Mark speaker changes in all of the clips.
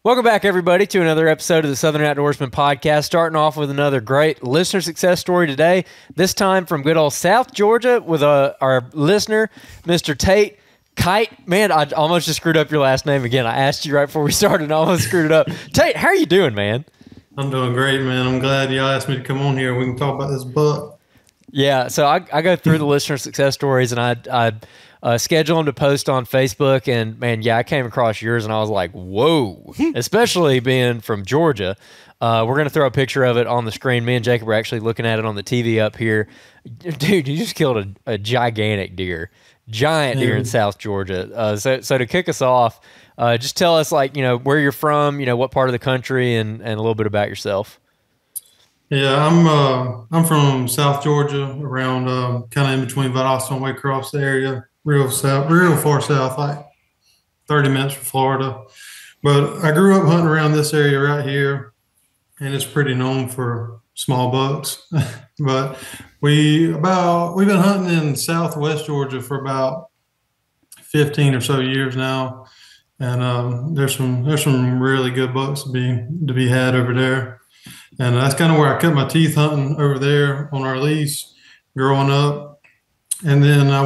Speaker 1: Welcome back, everybody, to another episode of the Southern Outdoorsmen Podcast. Starting off with another great listener success story today, this time from good old South Georgia with our listener, Mr. Tate Kite. Man, I almost just screwed up your last name again. I asked you right before we started and I almost screwed it up. Tate, how are you doing, man?
Speaker 2: I'm doing great, man. I'm glad y'all asked me to come on here. We can talk about this buck.
Speaker 1: Yeah, so I go through the listener success stories, and I schedule them to post on Facebook, and man, yeah, I came across yours, and I was like, whoa, especially being from Georgia. We're going to throw a picture of it on the screen. Me and Jacob are actually looking at it on the TV up here. Dude, you just killed a gigantic deer, giant deer in South Georgia. So to kick us off, just tell us, like, where you're from, what part of the country, and a little bit about yourself.
Speaker 2: Yeah, I'm from South Georgia, around kind of in between Valdosta and Waycross area, real far south, like 30 minutes from Florida. But I grew up hunting around this area right here, and it's pretty known for small bucks. But we've been hunting in Southwest Georgia for about 15 or so years now, and there's some really good bucks to be had over there. And that's kind of where I cut my teeth hunting over there on our lease growing up. And then I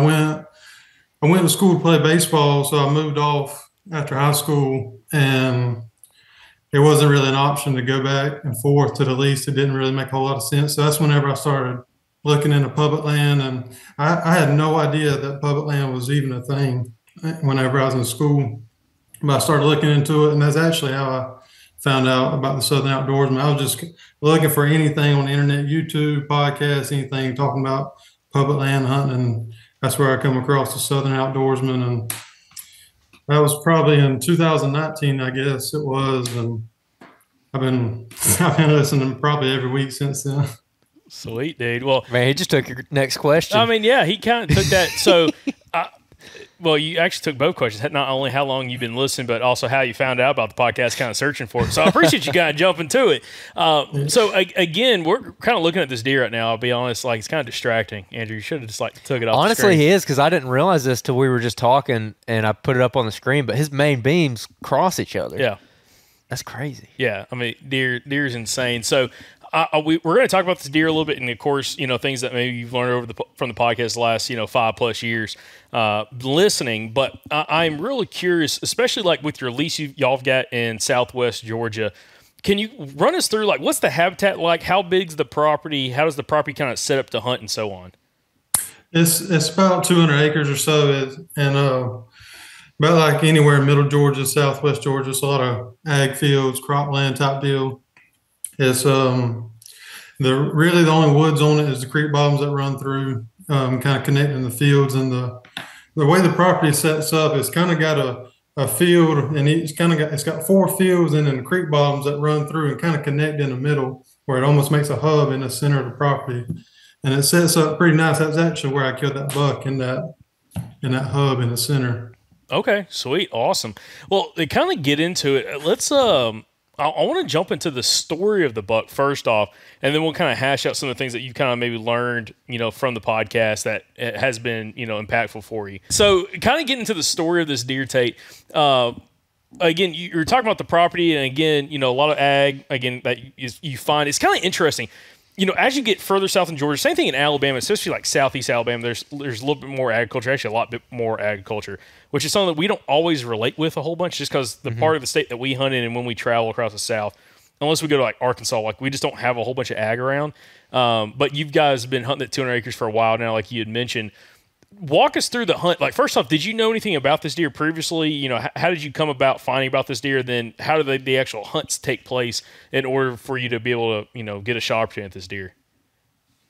Speaker 2: went to school to play baseball, so I moved off after high school, and it wasn't really an option to go back and forth to the lease. It didn't really make a whole lot of sense. So that's whenever I started looking into public land, and I had no idea that public land was even a thing whenever I was in school. But I started looking into it, and that's actually how I found out about the Southern Outdoorsmen. I was just looking for anything on the internet, YouTube, podcasts, anything talking about public land hunting, and that's where I come across the Southern Outdoorsmen. And that was probably in 2019, I guess it was. And I've been listening probably every week since then.
Speaker 3: Sweet, dude. Well,
Speaker 1: man, he just took your next question.
Speaker 3: I mean, yeah, he kind of took that. So, well, you actually took both questions. Not only how long you've been listening, but also how you found out about the podcast, kind of searching for it. So I appreciate you kind of jumping to it. So again, we're kind of looking at this deer right now. I'll be honest, like, it's kind of distracting. Andrew, you should have just took it off.
Speaker 1: Honestly, he is, because I didn't realize this till we were just talking, and I put it up on the screen. But his main beams cross each other.
Speaker 3: Yeah,
Speaker 1: that's crazy.
Speaker 3: Yeah, I mean, deer's we're going to talk about this deer a little bit, and of course, things that maybe you've learned from the podcast the last 5+ years listening. But I'm really curious, especially like with your lease y'all got in Southwest Georgia. Can you run us through, like, what's the habitat like? How big's the property? How does the property kind of set up to hunt and so on?
Speaker 2: It's about 200 acres or so, and about like anywhere in Middle Georgia, Southwest Georgia, it's a lot of ag fields, cropland type deal. It's the only woods on it is the creek bottoms that run through, kind of connecting the fields. And the way the property sets up, it's kind of got a field, and it's got 4 fields and then the creek bottoms that run through and kind of connect in the middle, where it almost makes a hub in the center of the property. And it sets up pretty nice. That's actually where I killed that buck, in that hub in the center.
Speaker 3: Okay, sweet, awesome. Well, to kind of get into it, let's I want to jump into the story of the buck first off, and then we'll kind of hash out some of the things that you've kind of maybe learned, from the podcast that has been, impactful for you. So kind of get into the story of this deer, Tate. Again, you're talking about the property, and again, a lot of ag, again, that you find. It's kind of interesting. As you get further south in Georgia, same thing in Alabama, especially like southeast Alabama, there's a little bit more agriculture, actually a lot bit more agriculture, which is something that we don't always relate with a whole bunch, just because the part of the state that we hunt in and when we travel across the South, unless we go to like Arkansas, like we just don't have a whole bunch of ag around. But you guys have been hunting at 200 acres for a while now, like you had mentioned. Walk us through the hunt. Like, first off, did you know anything about this deer previously? How did you come about finding about this deer? Then how do the actual hunts take place in order for you to be able to, get a shot opportunity at this deer?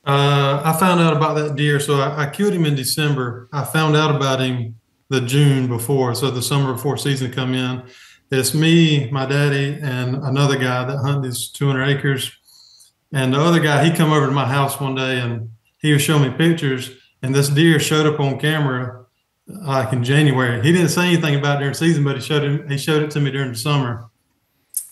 Speaker 2: I found out about that deer. So I killed him in December. I found out about him the June before. So the summer before season come in. It's me, my daddy, and another guy that hunted these 200 acres. And the other guy, he come over to my house one day, and he was showing me pictures. And this deer showed up on camera like in January. He didn't say anything about it during season, but he showed it to me during the summer.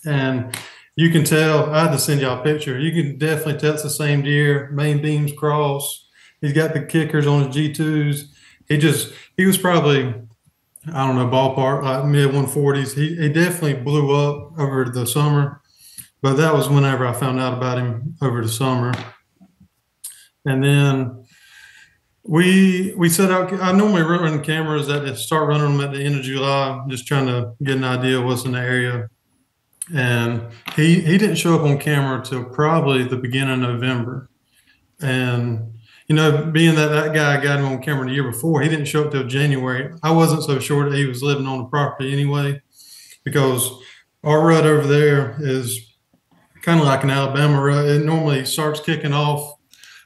Speaker 2: And you can tell, I had to send y'all a picture. You can definitely tell it's the same deer, main beams cross. He's got the kickers on his G2s. He was probably I don't know, ballpark, like mid 140s. He definitely blew up over the summer, but that was whenever I found out about him over the summer. And then we set out. I normally run cameras start running them at the end of July, just trying to get an idea of what's in the area. And he didn't show up on camera till probably the beginning of November. And being that guy got him on camera the year before, he didn't show up till January. I wasn't so sure that he was living on the property anyway, because our rut over there is kind of like an Alabama rut. It normally starts kicking off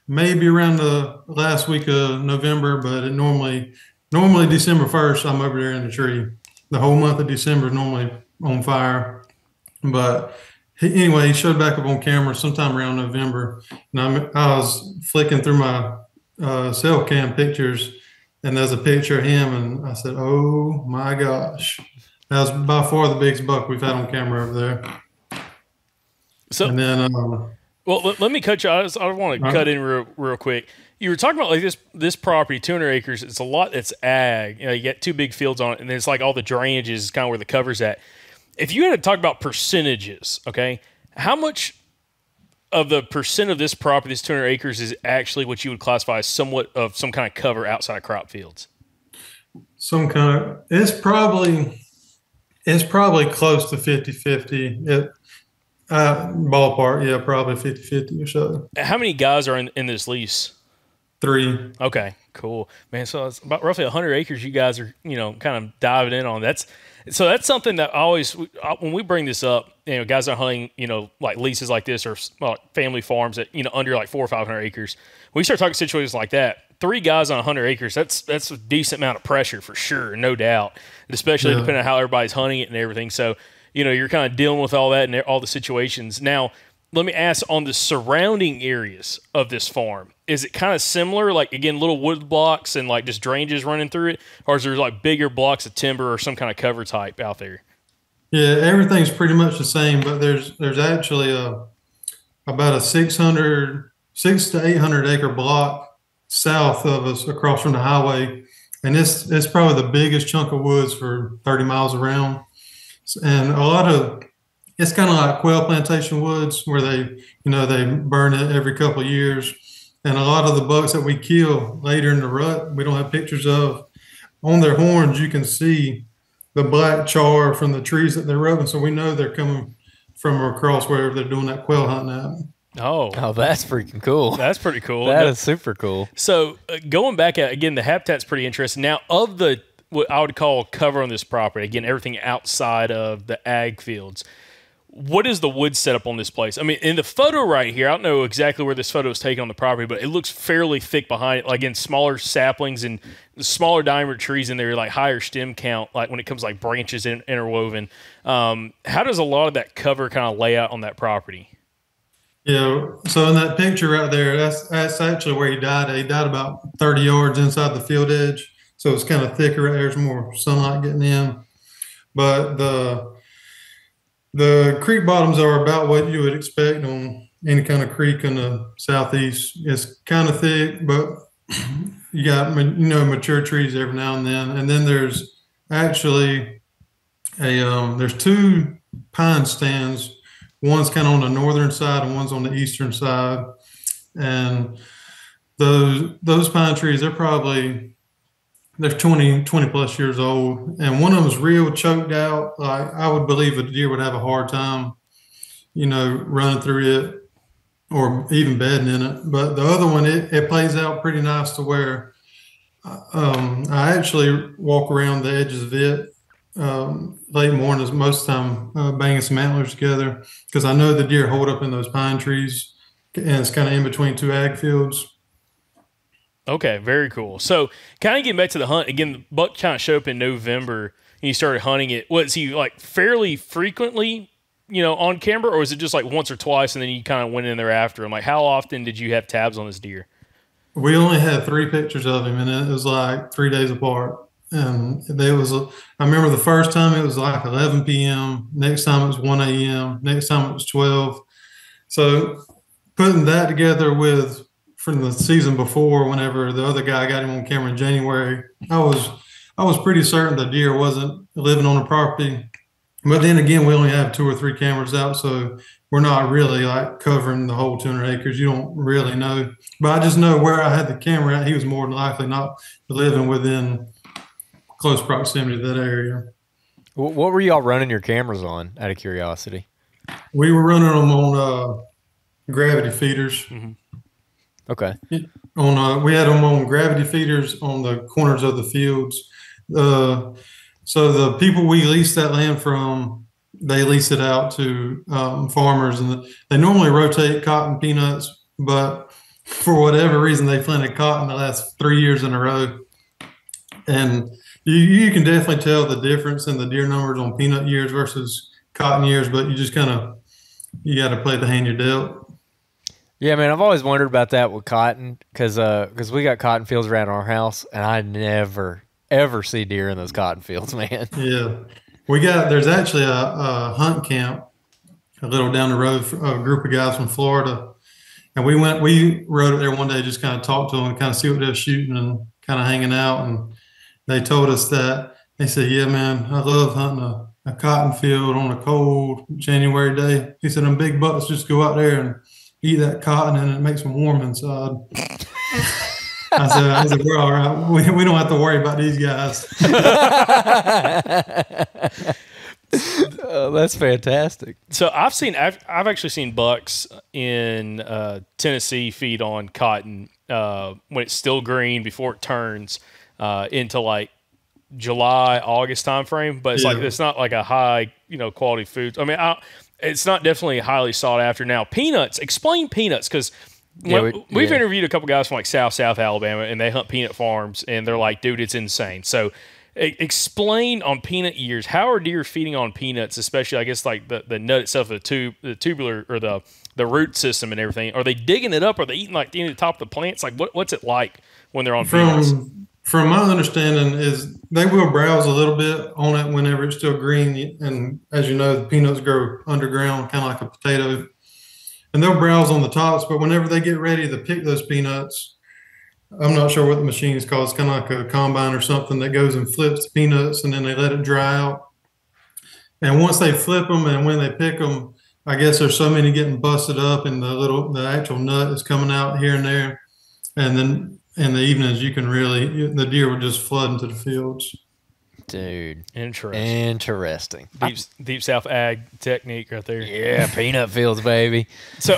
Speaker 2: maybe around the last week of November, but it normally December 1st, I'm over there in the tree. The whole month of December is normally on fire. But anyway, he showed back up on camera sometime around November. And I was flicking through my cell cam pictures, and there's a picture of him, and I said, oh my gosh. That was by far the biggest buck we've had on camera over there.
Speaker 3: So, and then, well, let me cut you. I want to cut in real quick. You were talking about like this property, 200 acres. It's a lot. It's ag. You get two big fields on it, and then it's like all the drainage is kind of where the cover's at. If you had to talk about percentages, okay, how much of the percent of this property, this 200 acres, is actually what you would classify as somewhat of some kind of cover outside of crop fields?
Speaker 2: It's probably close to 50-50. Ballpark, yeah, probably 50-50 or so.
Speaker 3: How many guys are in this lease?
Speaker 2: 3.
Speaker 3: Okay, cool, man. So it's about roughly 100 acres. You guys are, kind of diving in on. That's something that when we bring this up, guys are hunting, like leases like this or family farms that under like 400 or 500 acres. When we start talking situations like that, 3 guys on 100 acres, that's a decent amount of pressure for sure, no doubt. Especially depending on how everybody's hunting it and everything. So you're kind of dealing with all that and all the situations. Now, let me ask, on the surrounding areas of this farm, is it kind of similar? Like, again, little wood blocks and like just drainages running through it? Or is there like bigger blocks of timber or some kind of cover type out there?
Speaker 2: Yeah, everything's pretty much the same, but there's actually about a 6 to 800 acre block south of us across from the highway. And it's probably the biggest chunk of woods for 30 miles around. And it's kind of like quail plantation woods where they burn it every couple of years. And a lot of the bucks that we kill later in the rut, we don't have pictures of. On their horns, you can see the black char from the trees that they're rubbing. So we know they're coming from across wherever they're doing that quail hunting at.
Speaker 3: Oh,
Speaker 1: that's freaking cool.
Speaker 3: That's pretty cool.
Speaker 1: That is super cool.
Speaker 3: So going back at, again, the habitat's pretty interesting. Now, of what I would call cover on this property, again, everything outside of the ag fields, what is the wood setup on this place? I mean, in the photo right here, I don't know exactly where this photo is taken on the property, but it looks fairly thick behind it. Like, again, smaller saplings and smaller diameter trees in there, like higher stem count, like when it comes to like branches interwoven. How does a lot of that cover kind of lay out on that property?
Speaker 2: Yeah, so in that picture right there, that's actually where he died. He died about 30 yards inside the field edge. So it's kind of thicker. There's more sunlight getting in. But the creek bottoms are about what you would expect on any kind of creek in the southeast. It's kind of thick, but you got mature trees every now and then. And then there's actually there's 2 pine stands. One's kind of on the northern side and one's on the eastern side. And those pine trees, they're 20 plus years old. And one of them is real choked out. Like, I would believe a deer would have a hard time, running through it or even bedding in it. But the other one, it plays out pretty nice to where I actually walk around the edges of it late mornings most of the time, banging some antlers together, because I know the deer hold up in those pine trees, and it's kind of in between 2 ag fields.
Speaker 3: Okay, very cool. So kind of getting back to the hunt, again, the buck kind of showed up in November and you started hunting it. Was he like fairly frequently, on camera, or was it just like once or twice and then you kind of went in there after him? Like, how often did you have tabs on this deer?
Speaker 2: We only had 3 pictures of him, and it was like 3 days apart. And I remember the first time it was like 11 p.m. Next time it was 1 a.m. Next time it was 12. So putting that together from the season before, whenever the other guy got him on camera in January, I I was pretty certain the deer wasn't living on the property. But then again, we only have 2 or 3 cameras out, so we're not really like covering the whole 200 acres. You don't really know. But I just know where I had the camera at, he was more than likely not living within close proximity to that area.
Speaker 1: What were y'all running your cameras on, out of curiosity?
Speaker 2: We were running them on gravity feeders.
Speaker 3: Mm-hmm.
Speaker 1: Okay.
Speaker 2: We had them on gravity feeders on the corners of the fields. So the people we leased that land from, they lease it out to farmers, and they normally rotate cotton, peanuts, but for whatever reason, they planted cotton the last 3 years in a row. And you can definitely tell the difference in the deer numbers on peanut years versus cotton years, but you just you got to play the hand you're dealt.
Speaker 1: Yeah, man, I've always wondered about that with cotton because we got cotton fields around our house, and I never, ever see deer in those cotton fields, man.
Speaker 2: Yeah. There's actually a hunt camp a little down the road, a group of guys from Florida. And we rode up there one day, just kind of talked to them and kind of see what they're shooting and kind of hanging out. And they told us that, they said, yeah, man, I love hunting a cotton field on a cold January day. He said, them big bucks just go out there and eat that cotton and it makes them warm inside. I said, we're all right. We don't have to worry about these guys.
Speaker 1: That's fantastic.
Speaker 3: So I've actually seen bucks in Tennessee feed on cotton when it's still green before it turns into like July, August timeframe. But it's like it's not like a high quality food. I mean, it's not definitely highly sought after. Now peanuts. Explain peanuts, because we've interviewed a couple guys from like South Alabama, and they hunt peanut farms, and they're like, dude, it's insane. So explain on peanut years, how are deer feeding on peanuts, especially I guess like the nut itself, the tubular or the root system and everything. Are they digging it up? Are they eating like the top of the plants? Like what's it like when they're on peanuts?
Speaker 2: From my understanding is they will browse a little bit on it whenever it's still green. And as you know, the peanuts grow underground, kind of like a potato. And they'll browse on the tops, but whenever they get ready to pick those peanuts, I'm not sure what the machine is called. It's kind of like a combine or something that goes and flips the peanuts, and then they let it dry out. And once they flip them and when they pick them, I guess there's so many getting busted up, and the actual nut is coming out here and there. And then in the evenings, the deer will just flood into the fields.
Speaker 1: Dude,
Speaker 3: interesting. Deep South ag technique right there.
Speaker 1: Yeah, peanut fields, baby.
Speaker 3: So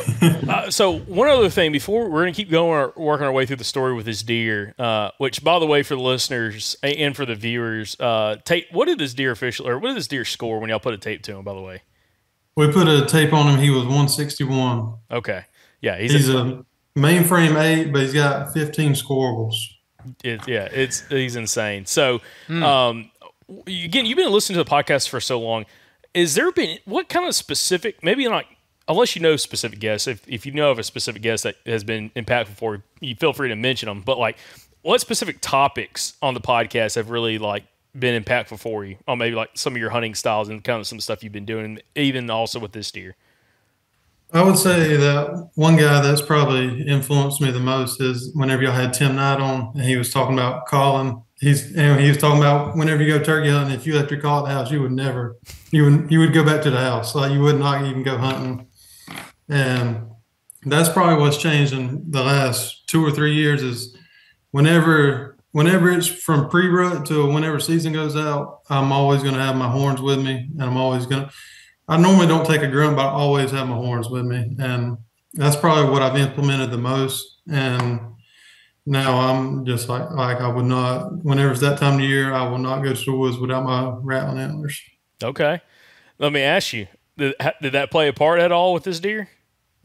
Speaker 3: one other thing before we're gonna keep going, working our way through the story with this deer. Which, by the way, for the listeners and for the viewers, tape. What did this deer score when y'all put a tape to him? By the way,
Speaker 2: we put a tape on him. He was 161.
Speaker 3: Okay, yeah, he's
Speaker 2: a mainframe 8, but he's got 15 scorables.
Speaker 3: He's insane. So, again, you've been listening to the podcast for so long. Is there been what kind of specific, maybe not, unless you know specific guests, if you know of a specific guest that has been impactful for you, feel free to mention them. But like, what specific topics on the podcast have really like been impactful for you? Or maybe like some of your hunting styles and kind of some stuff you've been doing, even also with this deer.
Speaker 2: I would say that one guy that's probably influenced me the most is whenever y'all had Tim Knight on, and he was talking about calling. He was talking about whenever you go turkey hunting, if you left your call at the house, you would go back to the house. Like you would not even go hunting. And that's probably what's changed in the last 2 or 3 years is whenever it's from pre-rut to whenever season goes out, I'm always going to have my horns with me, and I normally don't take a grunt, but I always have my horns with me. And that's probably what I've implemented the most. And now I'm just like I would not, whenever it's that time of year, I will not go to the woods without my rattling antlers.
Speaker 3: Okay. Let me ask you, did that play a part at all with this deer?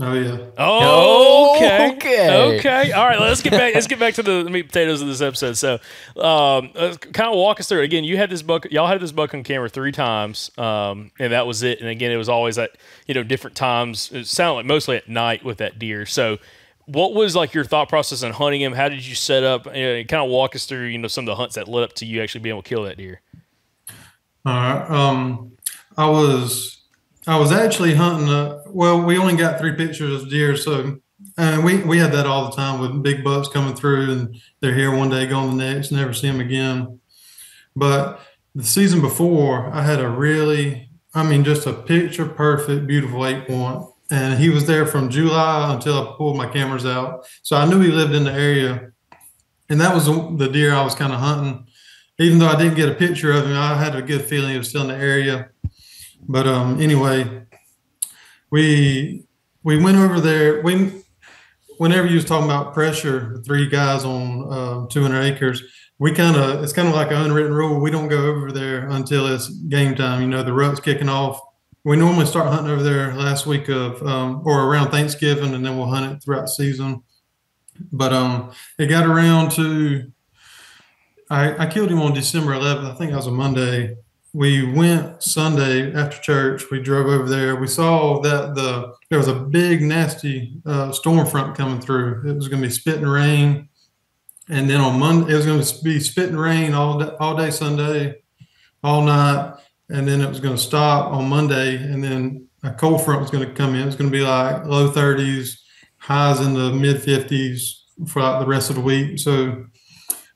Speaker 2: Oh, yeah.
Speaker 3: Oh, okay. All right, let's get back to the meat and potatoes of this episode. So, kind of walk us through it. Again, y'all had this buck on camera 3 times, and that was it. And again, it was always at different times. It sounded like mostly at night with that deer. So, what was like your thought process in hunting him? How did you set up? Kind of walk us through some of the hunts that led up to you actually being able to kill that deer.
Speaker 2: All right. I was actually hunting. We only got 3 pictures of deer, so we had that all the time with big bucks coming through, and they're here one day, gone the next, never see them again. But the season before, I had just a picture perfect, beautiful 8-point. And he was there from July until I pulled my cameras out. So I knew he lived in the area. And that was the deer I was kind of hunting. Even though I didn't get a picture of him, I had a good feeling he was still in the area. But anyway, we went over there. Whenever you was talking about pressure, the 3 guys on 200 acres, it's kind of like an unwritten rule. We don't go over there until it's game time. The rut's kicking off. We normally start hunting over there last week of or around Thanksgiving, and then we'll hunt it throughout the season. But it got around to I killed him on December 11th. I think that was a Monday. We went Sunday after church. We drove over there. We saw that there was a big, nasty storm front coming through. It was going to be spitting rain. And then on Monday, it was going to be spitting rain all day Sunday, all night. And then it was going to stop on Monday. And then a cold front was going to come in. It was going to be like low 30s, highs in the mid 50s for like the rest of the week. So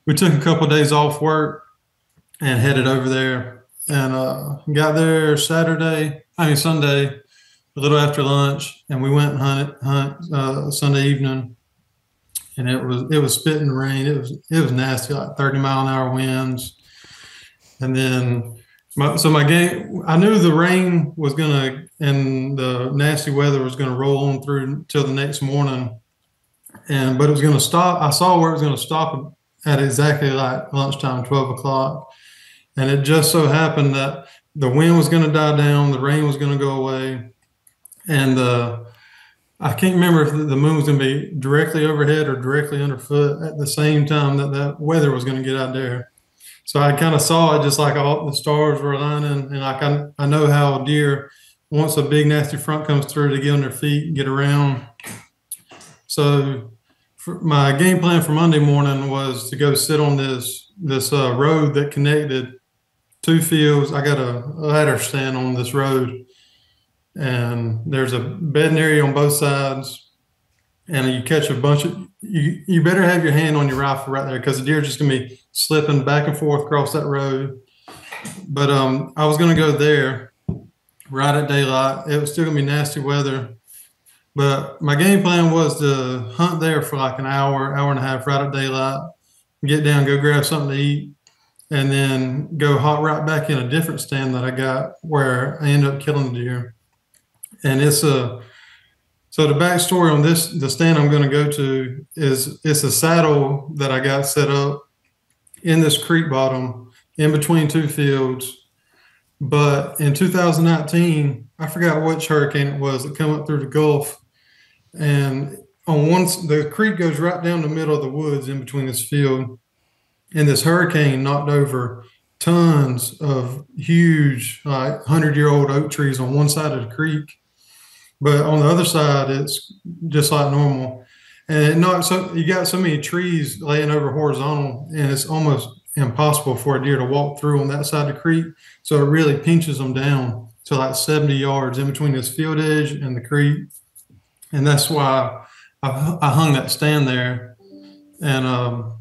Speaker 2: we took a couple of days off work and headed over there. And got there Sunday, a little after lunch, and we went and hunt Sunday evening. And it was spitting rain. It was nasty, like 30-mile-an-hour winds. And then my game, I knew the rain was and the nasty weather was gonna roll on through until the next morning. But it was gonna stop. I saw where it was gonna stop at exactly like lunchtime, 12 o'clock. And it just so happened that the wind was going to die down, the rain was going to go away, and I can't remember if the moon was going to be directly overhead or directly underfoot at the same time that weather was going to get out there. So I kind of saw it just like all the stars were aligning, and like I know how deer, once a big nasty front comes through, to get on their feet and get around. So my game plan for Monday morning was to go sit on this road that connected 2 fields. I got a ladder stand on this road, and there's a bedding area on both sides. And you catch a bunch of you better have your hand on your rifle right there, because the deer are just gonna be slipping back and forth across that road. But I was gonna go there right at daylight. It was still gonna be nasty weather, but my game plan was to hunt there for like an hour and a half right at daylight, get down, go grab something to eat, and then go hop right back in a different stand that I got where I ended up killing the deer. And so the backstory on the stand I'm going to go to is it's a saddle that I got set up in this creek bottom in between 2 fields. But in 2019, I forgot which hurricane it was that came up through the Gulf. And the creek goes right down the middle of the woods in between this field. And this hurricane knocked over tons of huge, like 100-year-old oak trees on one side of the creek. But on the other side, it's just like normal. And you got so many trees laying over horizontal, and it's almost impossible for a deer to walk through on that side of the creek. So it really pinches them down to like 70 yards in between this field edge and the creek. And that's why I hung that stand there. And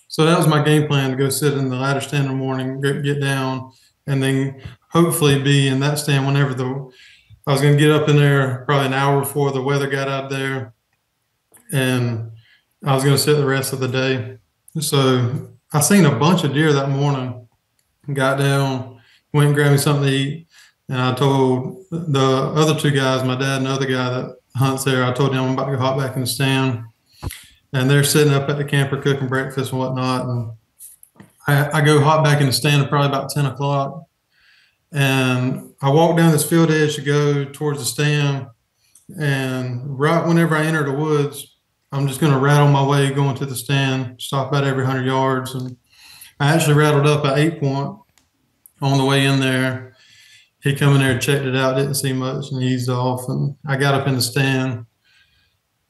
Speaker 2: so that was my game plan, to go sit in the ladder stand in the morning, get down, and then hopefully be in that stand whenever I was going to get up in there probably an hour before the weather got out there, and I was going to sit the rest of the day. So I seen a bunch of deer that morning, got down, went and grabbed me something to eat, and I told the other 2 guys, my dad and the other guy that hunts there, I told them I'm about to go hop back in the stand. And they're sitting up at the camper cooking breakfast and whatnot. And I go hop back in the stand at probably about 10 o'clock. And I walk down this field edge to go towards the stand. And right whenever I enter the woods, I'm just going to rattle my way going to the stand, stop about every 100 yards. And I actually rattled up an 8-point on the way in there. He come in there and checked it out, didn't see much, and eased off. And I got up in the stand.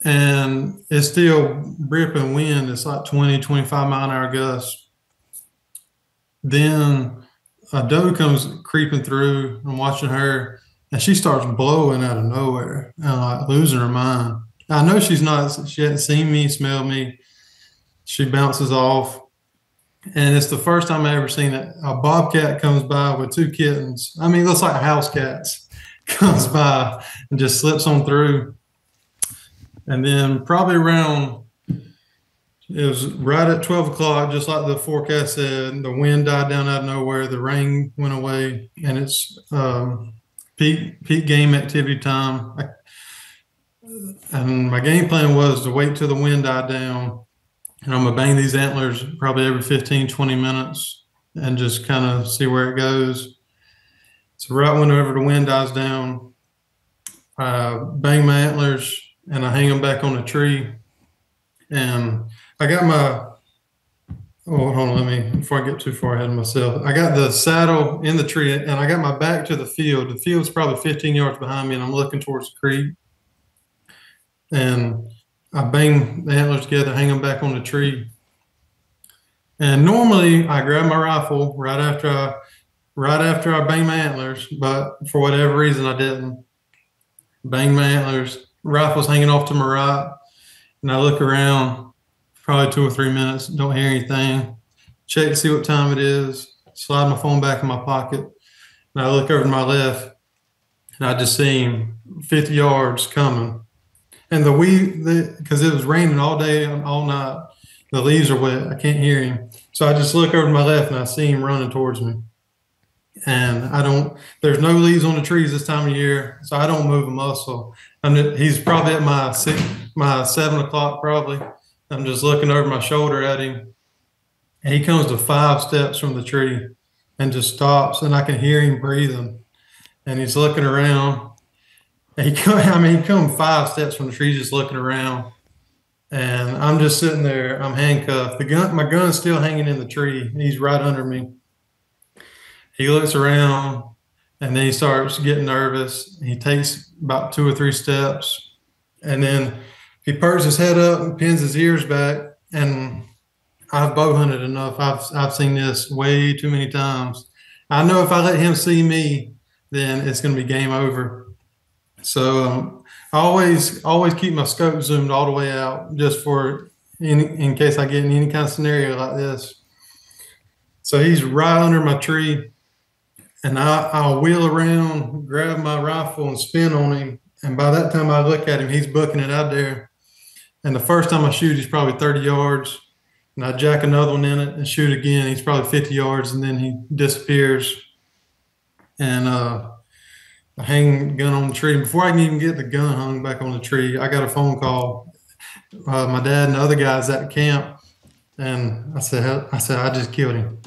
Speaker 2: And it's still ripping wind. It's like 20, 25-mile-an-hour gusts. Then a doe comes creeping through. I'm watching her, and she starts blowing out of nowhere and like losing her mind. I know she hadn't seen me, smelled me. She bounces off. And it's the first time I ever seen it. A bobcat comes by with 2 kittens. I mean, it looks like house cats. Comes by and just slips on through. And then probably around, it was right at 12 o'clock, just like the forecast said, the wind died down out of nowhere. The rain went away, and it's peak game activity time. And my game plan was to wait till the wind died down. And I'm going to bang these antlers probably every 15, 20 minutes and just kind of see where it goes. So right whenever the wind dies down, I bang my antlers and I hang them back on a tree. And I got hold on, before I get too far ahead of myself, I got the saddle in the tree and I got my back to the field. The field's probably 15 yards behind me and I'm looking towards the creek. And I bang the antlers together, hang them back on the tree. And normally I grab my rifle right after I bang my antlers, but for whatever reason I didn't. Bang my antlers, rifle's hanging off to my right, and I look around, probably 2 or 3 minutes, don't hear anything. Check to see what time it is, slide my phone back in my pocket, and I look over to my left, and I just see him 50 yards coming. And because it was raining all day, all night, the leaves are wet. I can't hear him. So I just look over to my left and I see him running towards me. And there's no leaves on the trees this time of year, so I don't move a muscle. He's probably at my 7 o'clock probably. I'm just looking over my shoulder at him. And he comes to 5 steps from the tree and just stops, and I can hear him breathing. And he's looking around. He come 5 steps from the tree, just looking around, and I'm just sitting there. I'm handcuffed. My gun's still hanging in the tree. He's right under me. He looks around, and then he starts getting nervous. He takes about 2 or 3 steps, and then he perks his head up and pins his ears back. And I've bow hunted enough. I've seen this way too many times. I know if I let him see me, then it's going to be game over. So I always keep my scope zoomed all the way out, just for in case I get in any kind of scenario like this. So he's right under my tree, and I'll wheel around, grab my rifle, and spin on him. And by that time I look at him, he's booking it out there. And the first time I shoot, he's probably 30 yards. And I jack another one in it and shoot again. He's probably 50 yards, and then he disappears. And I hang the gun on the tree. Before I can even get the gun hung back on the tree, I got a phone call. My dad and the other guys at the camp, and I said, I just killed him.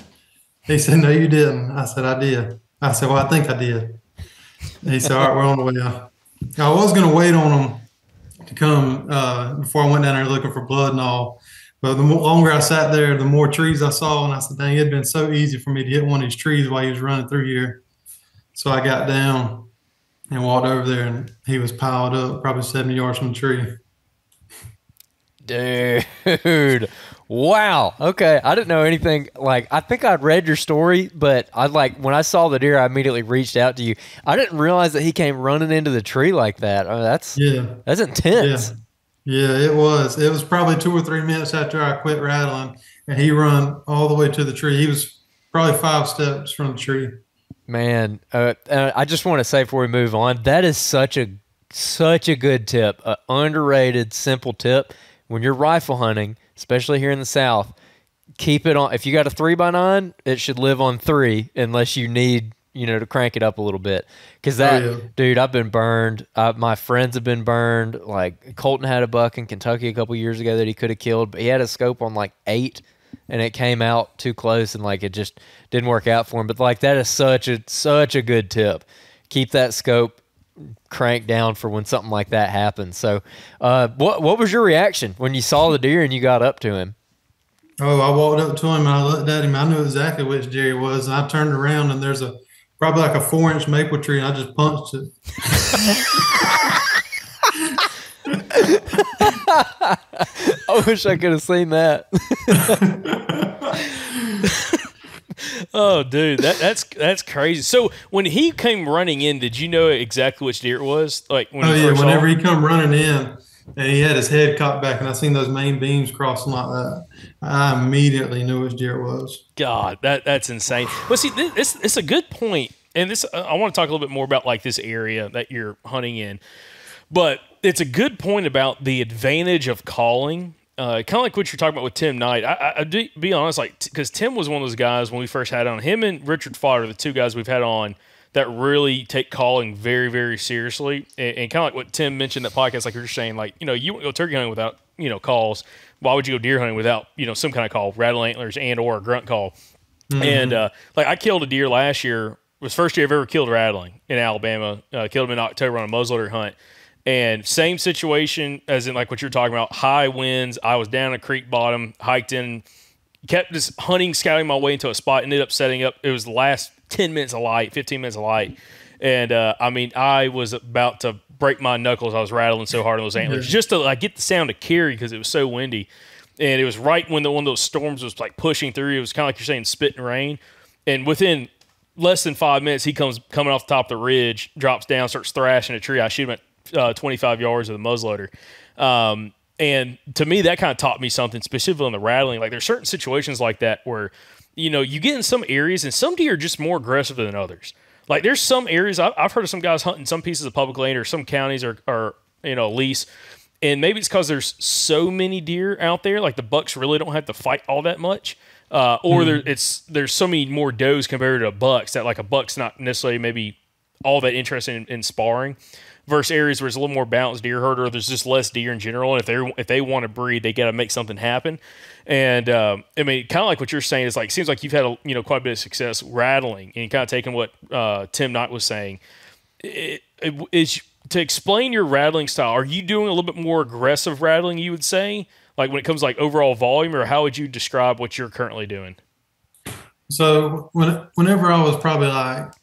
Speaker 2: He said, no, you didn't. I said, I did. I said, well, I think I did. And he said, all right, we're on the way out. I was going to wait on him to come before I went down there looking for blood and all. But the longer I sat there, the more trees I saw, and I said, dang, it'd been so easy for me to hit one of these trees while he was running through here. So I got down and walked over there, and he was piled up probably 70 yards from the tree.
Speaker 1: Dude, wow. Okay, I didn't know anything. Like, I think I'd read your story, but when I saw the deer, I immediately reached out to you. I didn't realize that he came running into the tree like that. Oh, that's intense.
Speaker 2: Yeah, it was. It was probably 2 or 3 minutes after I quit rattling, and he run all the way to the tree. He was probably 5 steps from the tree.
Speaker 1: Man, I just want to say before we move on, that is such a good tip, an underrated, simple tip. When you're rifle hunting, especially here in the South, keep it on. If you got a 3x9, it should live on 3 unless you need, to crank it up a little bit. Because dude, I've been burned. My friends have been burned. Like, Colton had a buck in Kentucky a couple years ago that he could have killed, but he had a scope on 8. And it came out too close, and it just didn't work out for him. But that is such a good tip. Keep that scope cranked down for when something like that happens. So, what was your reaction when you saw the deer and you got up to him?
Speaker 2: Oh, I walked up to him and I looked at him. I knew exactly which deer it was, and I turned around and there's probably a 4-inch maple tree, and I just punched it.
Speaker 1: I wish I could have seen that.
Speaker 3: Oh, dude, that's crazy. So when he came running in, did you know exactly which deer it was? Like whenever
Speaker 2: he come running in, and he had his head cocked back, and I seen those main beams crossing like that. I immediately knew which deer it was.
Speaker 3: God, that's insane. But see, it's a good point, and this I want to talk a little bit more about like this area that you're hunting in. But it's a good point about the advantage of calling. Kind of like what you're talking about with Tim Knight. I do be honest, like because Tim was one of those guys when we first had on him and Richard Fodder, the two guys we've had on that really take calling very, very seriously. And kind of like what Tim mentioned in that podcast, like you're saying, like you wouldn't go turkey hunting without calls. Why would you go deer hunting without some kind of call, rattle antlers and or a grunt call? Mm-hmm. And like I killed a deer last year. It was the first year I've ever killed rattling in Alabama. Killed him in October on a muzzleloader hunt. And same situation as in like what you're talking about, high winds. I was down a creek bottom, hiked in, kept just hunting, scouting my way into a spot, ended up setting up. It was the last 10 minutes of light, 15 minutes of light. And I was about to break my knuckles. I was rattling so hard on those antlers just to like get the sound to carry because it was so windy. And it was right when one of those storms was like pushing through. It was kind of like you're saying, spitting rain. And within less than 5 minutes, he comes coming off the top of the ridge, drops down, starts thrashing a tree. I shoot him at 25 yards with a muzzleloader. And to me, that kind of taught me something specifically on the rattling. Like there's certain situations like that where, you get in some areas and some deer are just more aggressive than others. Like there's some areas I've heard of some guys hunting some pieces of public land or some counties or lease. And maybe it's because there's so many deer out there. Like the bucks really don't have to fight all that much. Or there's so many more does compared to bucks that like a buck's not necessarily maybe all that interested in sparring. Versus areas where it's a little more balanced deer herd, or there's just less deer in general. And if they want to breed, they got to make something happen. And kind of like what you're saying is like seems like you've had quite a bit of success rattling, and kind of taking what Tim Knight was saying. Is to explain your rattling style. Are you doing a little bit more aggressive rattling? You would say, like when it comes to like overall volume, or how would you describe what you're currently doing?
Speaker 2: So whenever I was probably like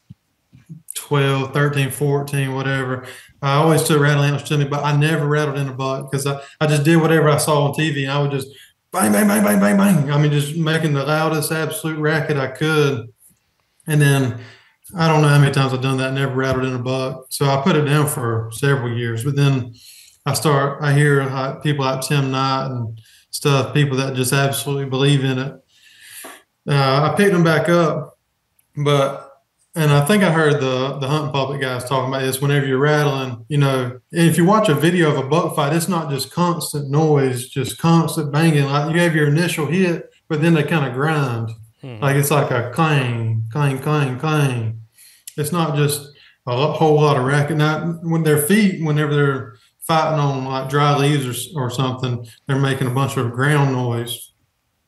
Speaker 2: 12, 13, 14, whatever, I always took rattle antlers to me, but I never rattled in a buck because I just did whatever I saw on TV, and I would just bang, bang, bang, bang, bang, bang. I mean, just making the loudest absolute racket I could. And then I don't know how many times I've done that, never rattled in a buck. So I put it down for several years. But then I hear like people like Tim Knight and stuff, people that just absolutely believe in it. I picked them back up, and I think I heard the hunting public guys talking about this. Whenever you're rattling, if you watch a video of a buck fight, it's not just constant noise, just constant banging. Like you have your initial hit, but then they kind of grind. Like it's like a clang, clang, clang, clang. It's not just a whole lot of racket. Now, whenever they're fighting on like dry leaves or something, they're making a bunch of ground noise.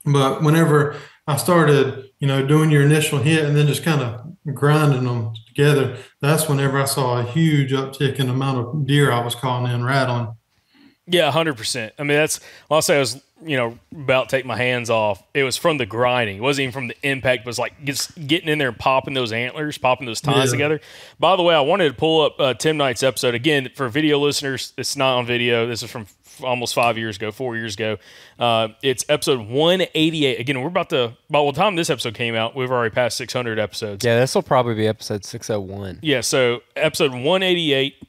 Speaker 2: But whenever I started, doing your initial hit and then just kind of grinding them together, that's whenever I saw a huge uptick in the amount of deer I was calling in rattling.
Speaker 3: Yeah, 100%. I mean, I'll say I was, about to take my hands off. It was from the grinding. It wasn't even from the impact. It was like just getting in there and popping those antlers, popping those tines together. By the way, I wanted to pull up Tim Knight's episode. Again, for video listeners, it's not on video. This is from almost 4 years ago. It's episode 188. Again, we're by the time this episode came out, we've already passed 600 episodes.
Speaker 1: Yeah, this will probably be episode 601.
Speaker 3: Yeah, so episode 188,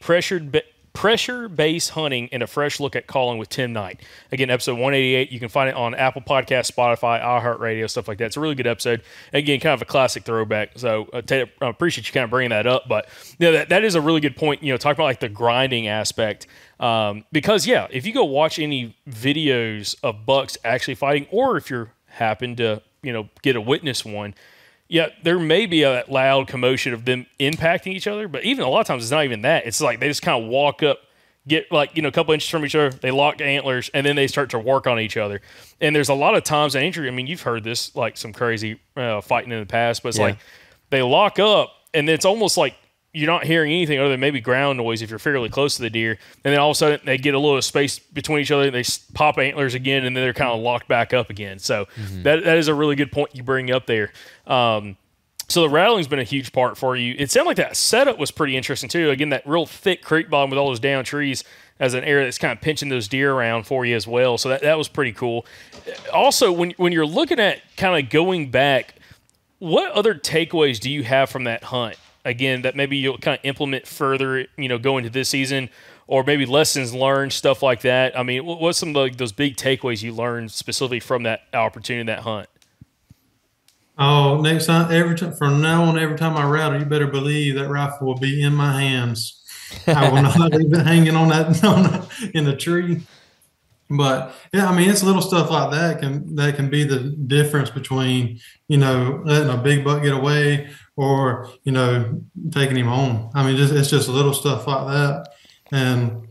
Speaker 3: pressure-based hunting and a fresh look at calling with Tim Knight. Again, episode 188. You can find it on Apple Podcasts, Spotify, iHeartRadio, stuff like that. It's a really good episode. Again, kind of a classic throwback. So I appreciate you kind of bringing that up. But that is a really good point. Talk about like the grinding aspect. Because if you go watch any videos of bucks actually fighting, or if you happen to get a witness one. Yeah, there may be a loud commotion of them impacting each other, but even a lot of times it's not even that. It's like they just kind of walk up, get like, a couple inches from each other, they lock antlers, and then they start to work on each other. And there's a lot of times in injury, I mean, you've heard this, like some crazy fighting in the past, but it's like they lock up, and it's almost like you're not hearing anything other than maybe ground noise if you're fairly close to the deer. And then all of a sudden they get a little space between each other, they pop antlers again, and then they're kind of locked back up again. So that is a really good point you bring up there. So the rattling's been a huge part for you. It sounded like that setup was pretty interesting too. Again, that real thick creek bottom with all those down trees as an area that's kind of pinching those deer around for you as well. So that was pretty cool. Also, when you're looking at kind of going back, what other takeaways do you have from that hunt? again, that maybe you'll kind of implement further, go into this season, or maybe lessons learned, stuff like that? I mean, what's some of those big takeaways you learned specifically from that opportunity, that hunt?
Speaker 2: Oh, next time, from now on, every time I rattle, you better believe that rifle will be in my hands. I will not leave it hanging on that in the tree. But yeah, I mean, it's little stuff like that can be the difference between, letting a big buck get away or, taking him home. I mean, it's just little stuff like that. And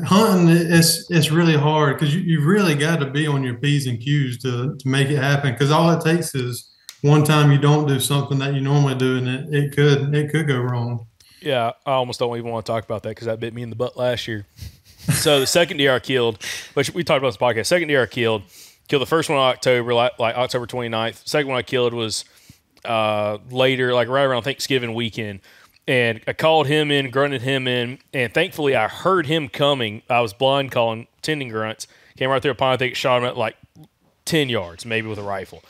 Speaker 2: hunting, it's really hard because you really got to be on your P's and Q's to make it happen. Because all it takes is one time you don't do something that you normally do, and it could go wrong.
Speaker 3: Yeah, I almost don't even want to talk about that because that bit me in the butt last year. So the second deer I killed, which we talked about this podcast, second deer I killed the first one in October, like October 29th. The second one I killed was later, like right around Thanksgiving weekend. And I called him in, grunted him in, and thankfully I heard him coming. I was blind calling, tending grunts. Came right through a pine, I think shot him at like 10 yards, maybe with a rifle.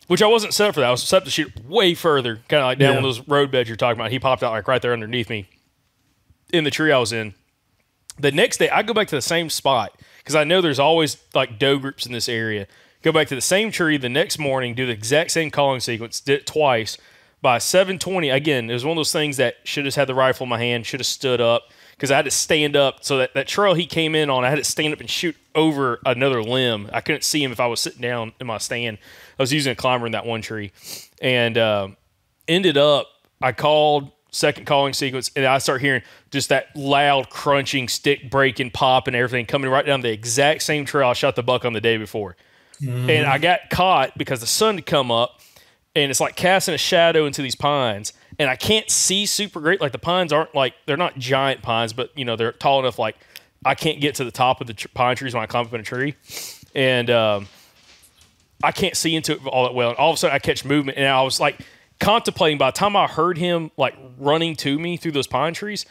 Speaker 3: Which I wasn't set up for that. I was set up to shoot way further, kind of like down one of those road beds you're talking about. He popped out like right there underneath me in the tree I was in. The next day, I go back to the same spot because I know there's always like doe groups in this area. Go back to the same tree the next morning, do the exact same calling sequence, did it twice. By 7:20, again, it was one of those things that should have had the rifle in my hand, should have stood up because I had to stand up. So that trail he came in on, I had to stand up and shoot over another limb. I couldn't see him if I was sitting down in my stand. I was using a climber in that one tree. And ended up, I called second calling sequence, and I start hearing just that loud crunching, stick breaking, pop, and everything coming right down the exact same trail I shot the buck on the day before. Mm-hmm. And I got caught because the sun had come up, and it's like casting a shadow into these pines, and I can't see super great. Like the pines aren't like, they're not giant pines, but they're tall enough like I can't get to the top of the pine trees when I climb up in a tree. And I can't see into it all that well. And all of a sudden I catch movement, and I was like contemplating, by the time I heard him like running to me through those pine trees,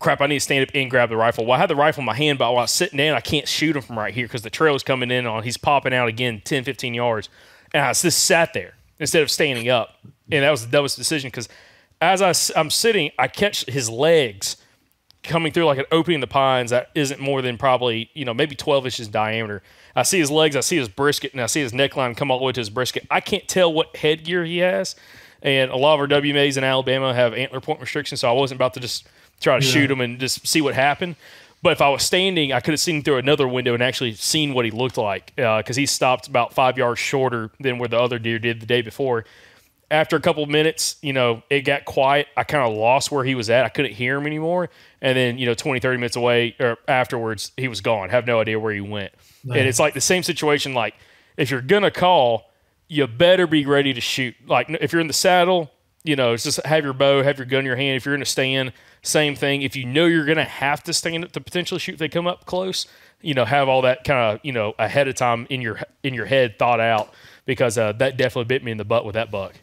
Speaker 3: crap, I need to stand up and grab the rifle. Well, I had the rifle in my hand, but while I was sitting down, I can't shoot him from right here because the trail is coming in on, he's popping out again 10, 15 yards. And I just sat there instead of standing up. And that was the dumbest decision because as I'm sitting, I catch his legs coming through like an opening in the pines that isn't more than probably, maybe 12 inches in diameter. I see his legs, I see his brisket, and I see his neckline come all the way to his brisket. I can't tell what headgear he has. And a lot of our WMAs in Alabama have antler point restrictions, so I wasn't about to just try to shoot him and just see what happened. But if I was standing, I could have seen through another window and actually seen what he looked like because he stopped about 5 yards shorter than where the other deer did the day before. After a couple of minutes, it got quiet. I kind of lost where he was at. I couldn't hear him anymore. And then, 20, 30 minutes away or afterwards, he was gone. Have no idea where he went. Nice. And it's like the same situation. Like if you're going to call, you better be ready to shoot. Like if you're in the saddle, it's just have your bow, have your gun in your hand. If you're in a stand, same thing. If you know you're going to have to stand up to potentially shoot if they come up close, have all that kind of, ahead of time in your head thought out because that definitely bit me in the butt with that buck.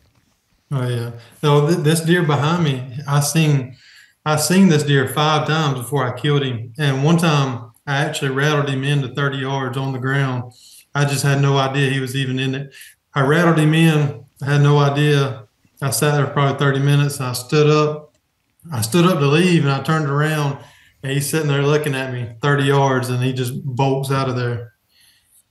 Speaker 2: Oh yeah. No, this deer behind me, I seen this deer 5 times before I killed him. And one time I actually rattled him into 30 yards on the ground. I just had no idea he was even in it. I rattled him in. I had no idea. I sat there for probably 30 minutes. And I stood up to leave, and I turned around, and he's sitting there looking at me 30 yards, and he just bolts out of there.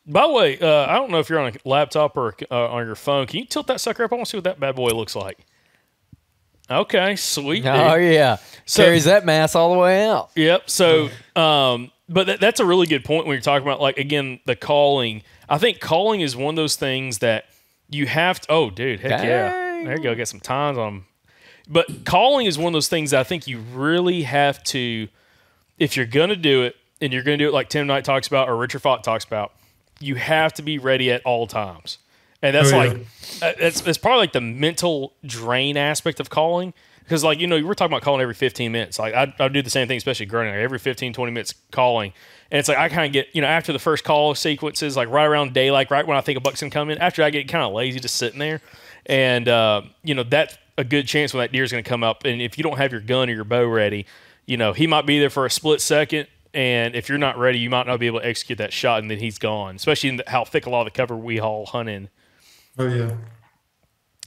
Speaker 3: By the way, I don't know if you're on a laptop or on your phone. Can you tilt that sucker up? I want to see what that bad boy looks like. Okay, sweet.
Speaker 1: Oh, yeah. So, carries that mass all the way out.
Speaker 3: Yep. So, but that's a really good point when you're talking about, like, again, the calling. I think calling is one of those things that you have to – oh, dude, heck Dang. Yeah. There you go. Get some times on them. But calling is one of those things that I think you really have to – if you're going to do it, and you're going to do it like Tim Knight talks about or Richard Falk talks about, you have to be ready at all times. And that's it's probably like the mental drain aspect of calling. Because, like, we're talking about calling every 15 minutes. Like, I do the same thing, especially grunting, like every 15, 20 minutes calling. And it's like I kind of get, after the first call sequences, like right around daylight, right when I think a buck's going to come in, after I get kind of lazy just sitting there. And, that's a good chance when that deer's going to come up. And if you don't have your gun or your bow ready, he might be there for a split second. And if you're not ready, you might not be able to execute that shot, and then he's gone, especially in how thick a lot of the cover we all hunt in.
Speaker 2: Oh, yeah.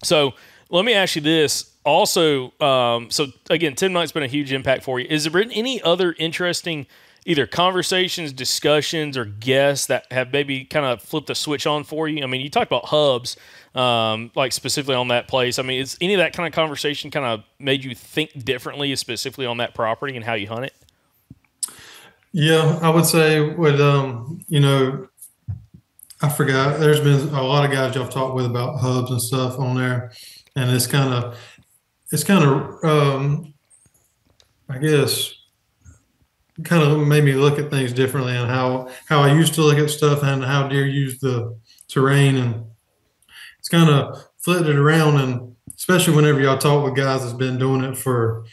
Speaker 3: So let me ask you this. Also, so again, Tim Knight's been a huge impact for you. Is there been any other interesting either conversations, discussions, or guests that have maybe kind of flipped the switch on for you? I mean, you talked about hubs, like specifically on that place. I mean, is any of that kind of conversation kind of made you think differently, specifically on that property and how you hunt it?
Speaker 2: Yeah, I would say with, I forgot, there's been a lot of guys y'all talked with about hubs and stuff on there. And it's kind of, I guess, kind of made me look at things differently and how I used to look at stuff and how deer use the terrain. And it's kind of flipped it around. And especially whenever y'all talk with guys that's been doing it for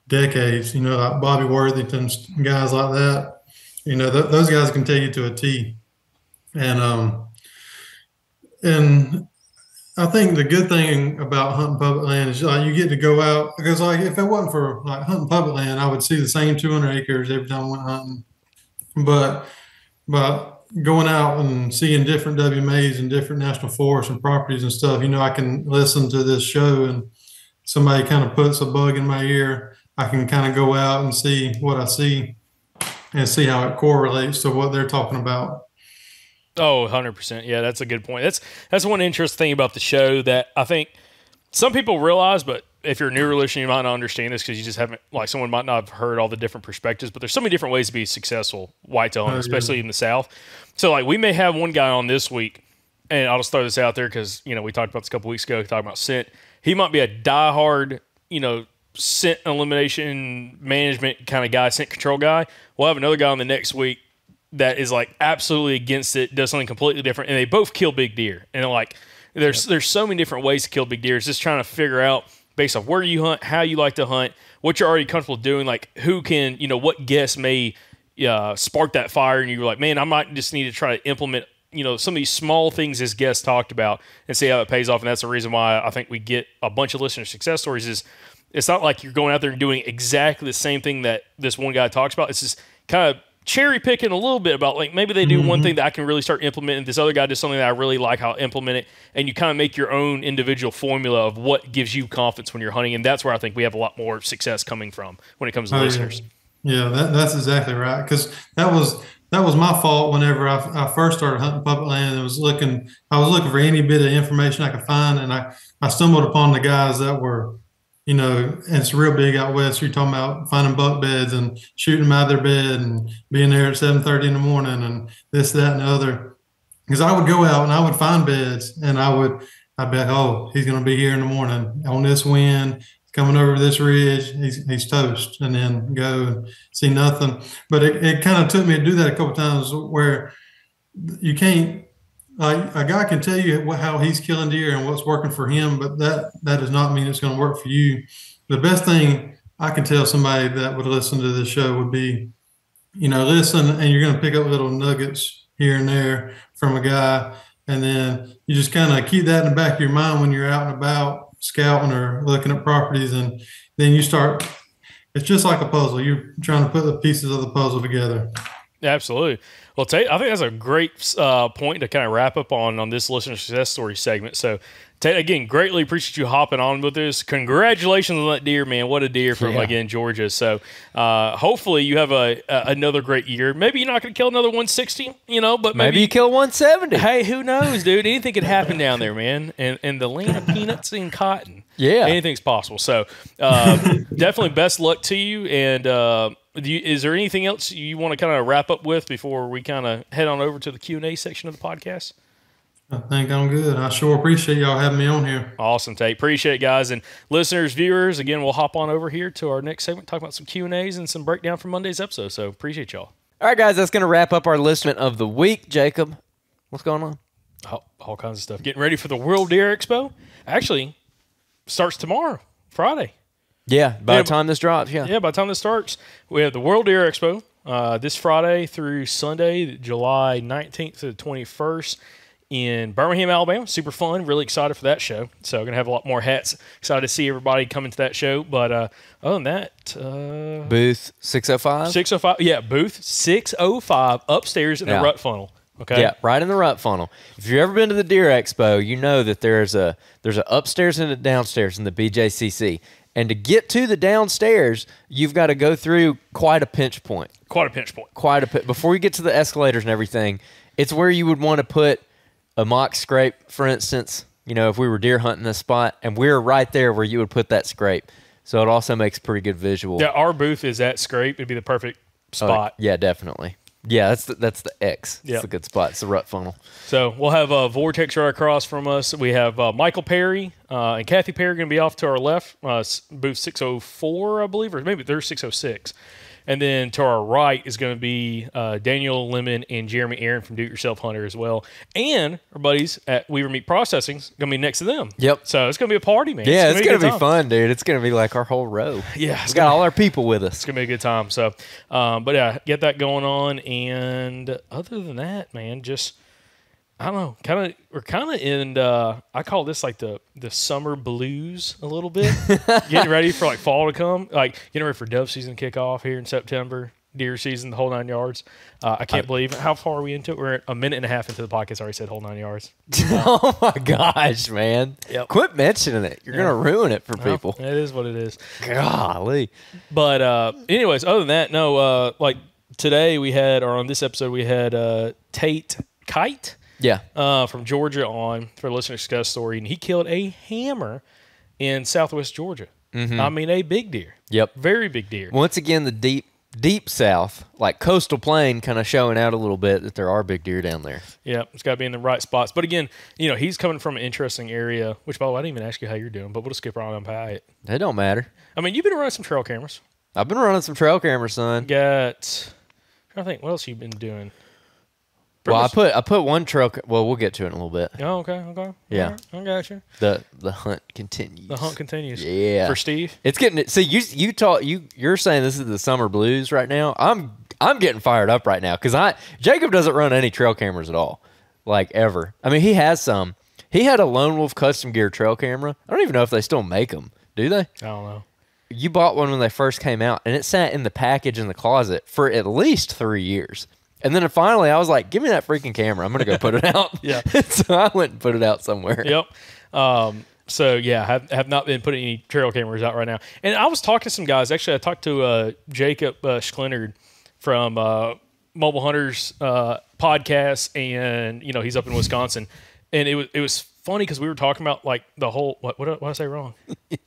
Speaker 2: decades, like Bobby Worthington's, guys like that, those guys can take you to a T. And I think the good thing about hunting public land is like you get to go out, because like if it wasn't for like hunting public land, I would see the same 200 acres every time I went hunting. But going out and seeing different WMAs and different national forests and properties and stuff, I can listen to this show and somebody kind of puts a bug in my ear. I can kind of go out and see what I see and see how it correlates to what they're talking about.
Speaker 3: Oh, 100%. Yeah, that's a good point. That's one interesting thing about the show that I think some people realize, but if you're a newer listener, you might not understand this because you just haven't, like someone might not have heard all the different perspectives, but there's so many different ways to be successful whitetail hunting, especially in the South. So like we may have one guy on this week, and I'll just throw this out there because, we talked about this a couple weeks ago, talking about scent. He might be a diehard, scent elimination management kind of guy, scent control guy. We'll have another guy on the next week that is like absolutely against it, does something completely different, and they both kill big deer. And like, there's so many different ways to kill big deer. It's just trying to figure out based off where you hunt, how you like to hunt, what you're already comfortable doing, like who can, what guests may spark that fire, and you're like, man, I might just need to try to implement, some of these small things as guests talked about and see how it pays off. And that's the reason why I think we get a bunch of listener success stories is it's not like you're going out there and doing exactly the same thing that this one guy talks about. It's just kind of cherry picking a little bit about like maybe they do one thing that I can really start implementing. This other guy does something that I really like how I implement it, and you kind of make your own individual formula of what gives you confidence when you're hunting, and that's where I think we have a lot more success coming from when it comes to listeners.
Speaker 2: Yeah, that's exactly right. Because that was my fault whenever I first started hunting public land. I was looking for any bit of information I could find, and I stumbled upon the guys that were, and it's real big out west. You're talking about finding buck beds and shooting them out of their bed and being there at 7:30 in the morning and this, that, and the other. Because I would go out and I would find beds and I'd be like, oh, he's going to be here in the morning on this wind, coming over this ridge. He's toast, and then go and see nothing. But it kind of took me to do that a couple of times where you can't. Like a guy can tell you how he's killing deer and what's working for him, but that does not mean it's going to work for you. The best thing I can tell somebody that would listen to this show would be, listen, and you're going to pick up little nuggets here and there from a guy, and then you just kind of keep that in the back of your mind when you're out and about scouting or looking at properties, and then you start. It's just like a puzzle. You're trying to put the pieces of the puzzle together.
Speaker 3: Absolutely. Well, Tate, I think that's a great point to kind of wrap up on this listener success story segment. So, Tate, again, greatly appreciate you hopping on with us. Congratulations on that deer, man. What a deer from, again, Georgia. So, hopefully you have another great year. Maybe you're not going to kill another 160, but maybe you kill 170. Hey, who knows, dude? Anything could happen down there, man. And the land of peanuts and cotton. Yeah. Anything's possible. So, definitely best luck to you. And, is there anything else you want to kind of wrap up with before we kind of head on over to the Q&A section of the podcast?
Speaker 2: I think I'm good. I sure appreciate y'all having me on here.
Speaker 3: Awesome, Tate. Appreciate it, guys. And listeners, viewers, again, we'll hop on over here to our next segment, talk about some Q&As and some breakdown from Monday's episode. So appreciate y'all.
Speaker 1: All right, guys, that's going to wrap up our listing of the week. Jacob, what's going on?
Speaker 3: All kinds of stuff. Getting ready for the World Deer Expo. Actually, starts tomorrow, Friday.
Speaker 1: Yeah, by the time this drops,
Speaker 3: Yeah, by the time this starts, we have the World Deer Expo this Friday through Sunday, July 19th to the 21st in Birmingham, Alabama. Super fun. Really excited for that show. So we're going to have a lot more hats. Excited to see everybody coming to that show. But other than that...
Speaker 1: booth 605?
Speaker 3: 605. Yeah, booth 605 upstairs in the Rut Funnel. Okay.
Speaker 1: Yeah, right in the rut funnel. If you've ever been to the Deer Expo, you know that there's a upstairs and a downstairs in the BJCC. And to get to the downstairs, you've got to go through quite a pinch point. Before you get to the escalators and everything, it's where you would want to put a mock scrape, for instance. You know, if we were deer hunting this spot, and we're right there where you would put that scrape. So it also makes a pretty good visual.
Speaker 3: Yeah, our booth is at scrape. It'd be the perfect spot.
Speaker 1: Yeah, definitely. Yeah, that's the X. It's a good spot. It's the rut funnel.
Speaker 3: So we'll have Vortex right across from us. We have Michael Perry and Kathy Perry going to be off to our left, booth 604, I believe, or maybe they're 606. And then to our right is going to be Daniel Lemon and Jeremy Aaron from Do It Yourself Hunter as well. And our buddies at Weaver Meat Processing is going to be next to them.
Speaker 1: Yep.
Speaker 3: So it's going to be a party, man.
Speaker 1: Yeah, it's going to be fun, dude. It's going to be like our whole row.
Speaker 3: Yeah.
Speaker 1: We've got all our people with us.
Speaker 3: It's going to be a good time. So, but yeah, get that going on. And other than that, man, just, I don't know, we're kind of in, I call this like the summer blues a little bit. Getting ready for like fall to come, like getting ready for dove season kick off here in September, deer season, the whole 9 yards. I can't believe how far are we into it. We're a minute and a half into the podcast. I already said whole 9 yards.
Speaker 1: Oh my gosh, man.
Speaker 3: Yep.
Speaker 1: Quit mentioning it. You're going to ruin it for people.
Speaker 3: It is what it is.
Speaker 1: Golly.
Speaker 3: But anyways, other than that, no, like today we had, or on this episode, we had Tate Kite.
Speaker 1: Yeah.
Speaker 3: From Georgia on for a listener success story, and he killed a hammer in southwest Georgia. Mm-hmm. I mean, a big deer.
Speaker 1: Yep.
Speaker 3: Very big deer.
Speaker 1: Once again, the deep south, like coastal plain, kind of showing out a little bit that there are big deer down there.
Speaker 3: Yeah, it's got to be in the right spots. But again, you know, he's coming from an interesting area, which, by the way, I didn't even ask you how you're doing, but we'll just skip right on by it.
Speaker 1: It don't matter.
Speaker 3: I mean, you've been running some trail cameras.
Speaker 1: I've been running some trail cameras, son.
Speaker 3: I'm trying to think, what else you been doing?
Speaker 1: Well, I put one trail. Well, we'll get to it in a little bit.
Speaker 3: Oh, okay.
Speaker 1: Yeah,
Speaker 3: right, I got you.
Speaker 1: The hunt continues.
Speaker 3: The hunt continues.
Speaker 1: Yeah,
Speaker 3: for Steve.
Speaker 1: It's getting. See, you're saying this is the summer blues right now. I'm getting fired up right now because Jacob doesn't run any trail cameras at all, like ever. I mean, he has some. He had a Lone Wolf custom gear trail camera. I don't even know if they still make them. Do they?
Speaker 3: I don't know.
Speaker 1: You bought one when they first came out, and it sat in the package in the closet for at least 3 years. And then finally, I was like, give me that freaking camera. I'm going to go put it out.
Speaker 3: Yeah.
Speaker 1: So I went and put it out somewhere.
Speaker 3: Yep. So, yeah, have not been putting any trail cameras out right now. And I was talking to some guys. Actually, I talked to Jacob Schlinard from Mobile Hunters podcast, and, you know, he's up in Wisconsin. And it was funny because we were talking about, like, the whole – what did I say wrong?
Speaker 1: I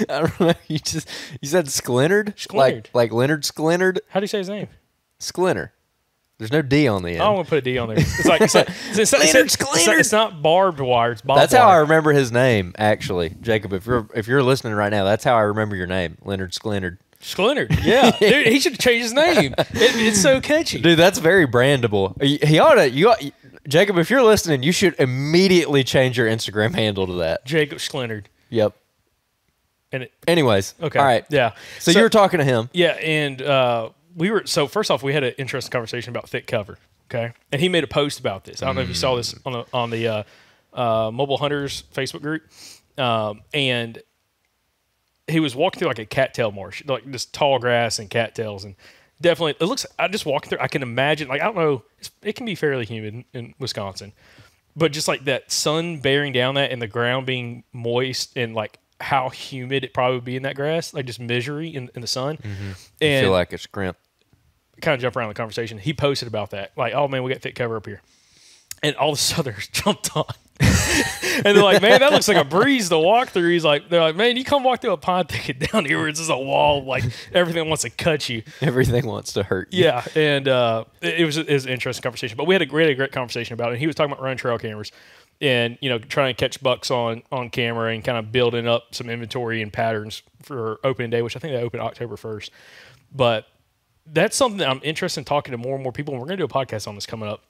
Speaker 1: don't know. You said Schlinard?
Speaker 3: Schlinard.
Speaker 1: Like Leonard Schlinard?
Speaker 3: How do you say his name?
Speaker 1: Schlinner. There's no D on the end.
Speaker 3: I don't want to put a D on there. It's like it's not barbed wire. It's
Speaker 1: That's how I remember his name, actually, Jacob. If you're listening right now, that's how I remember your name, Leonard Schlinard.
Speaker 3: Schlinard, yeah, dude, he should change his name. It's so catchy,
Speaker 1: dude. That's very brandable. He ought to. Jacob, if you're listening, you should immediately change your Instagram handle to that.
Speaker 3: Jacob Schlinard.
Speaker 1: Yep. Anyways,
Speaker 3: okay,
Speaker 1: all right,
Speaker 3: yeah.
Speaker 1: So you were talking to him,
Speaker 3: yeah, and first off, we had an interesting conversation about thick cover, okay? And he made a post about this. I don't know if you saw this on the Mobile Hunters Facebook group, and he was walking through like a cattail marsh, like just tall grass and cattails, and definitely it looks. I just walking through. I can imagine, like I don't know, it can be fairly humid in Wisconsin, but just like that sun bearing down that and the ground being moist and like how humid it probably would be in that grass, like just misery in the sun.
Speaker 1: Mm-hmm.
Speaker 3: And
Speaker 1: I feel like it's crimp.
Speaker 3: Kind of jump around the conversation. He posted about that. Like, oh man, we got thick cover up here. And all the Southerners jumped on. And they're like, man, that looks like a breeze to walk through. They're like, man, you come walk through a pine thicket down here where it's just a wall, like everything wants to cut you.
Speaker 1: Everything wants to hurt you.
Speaker 3: Yeah. And it was an interesting conversation. But we had a great conversation about it. And he was talking about running trail cameras and, you know, trying to catch bucks on camera and kind of building up some inventory and patterns for opening day, which I think they opened October 1st. But that's something that I'm interested in talking to more and more people. And we're going to do a podcast on this coming up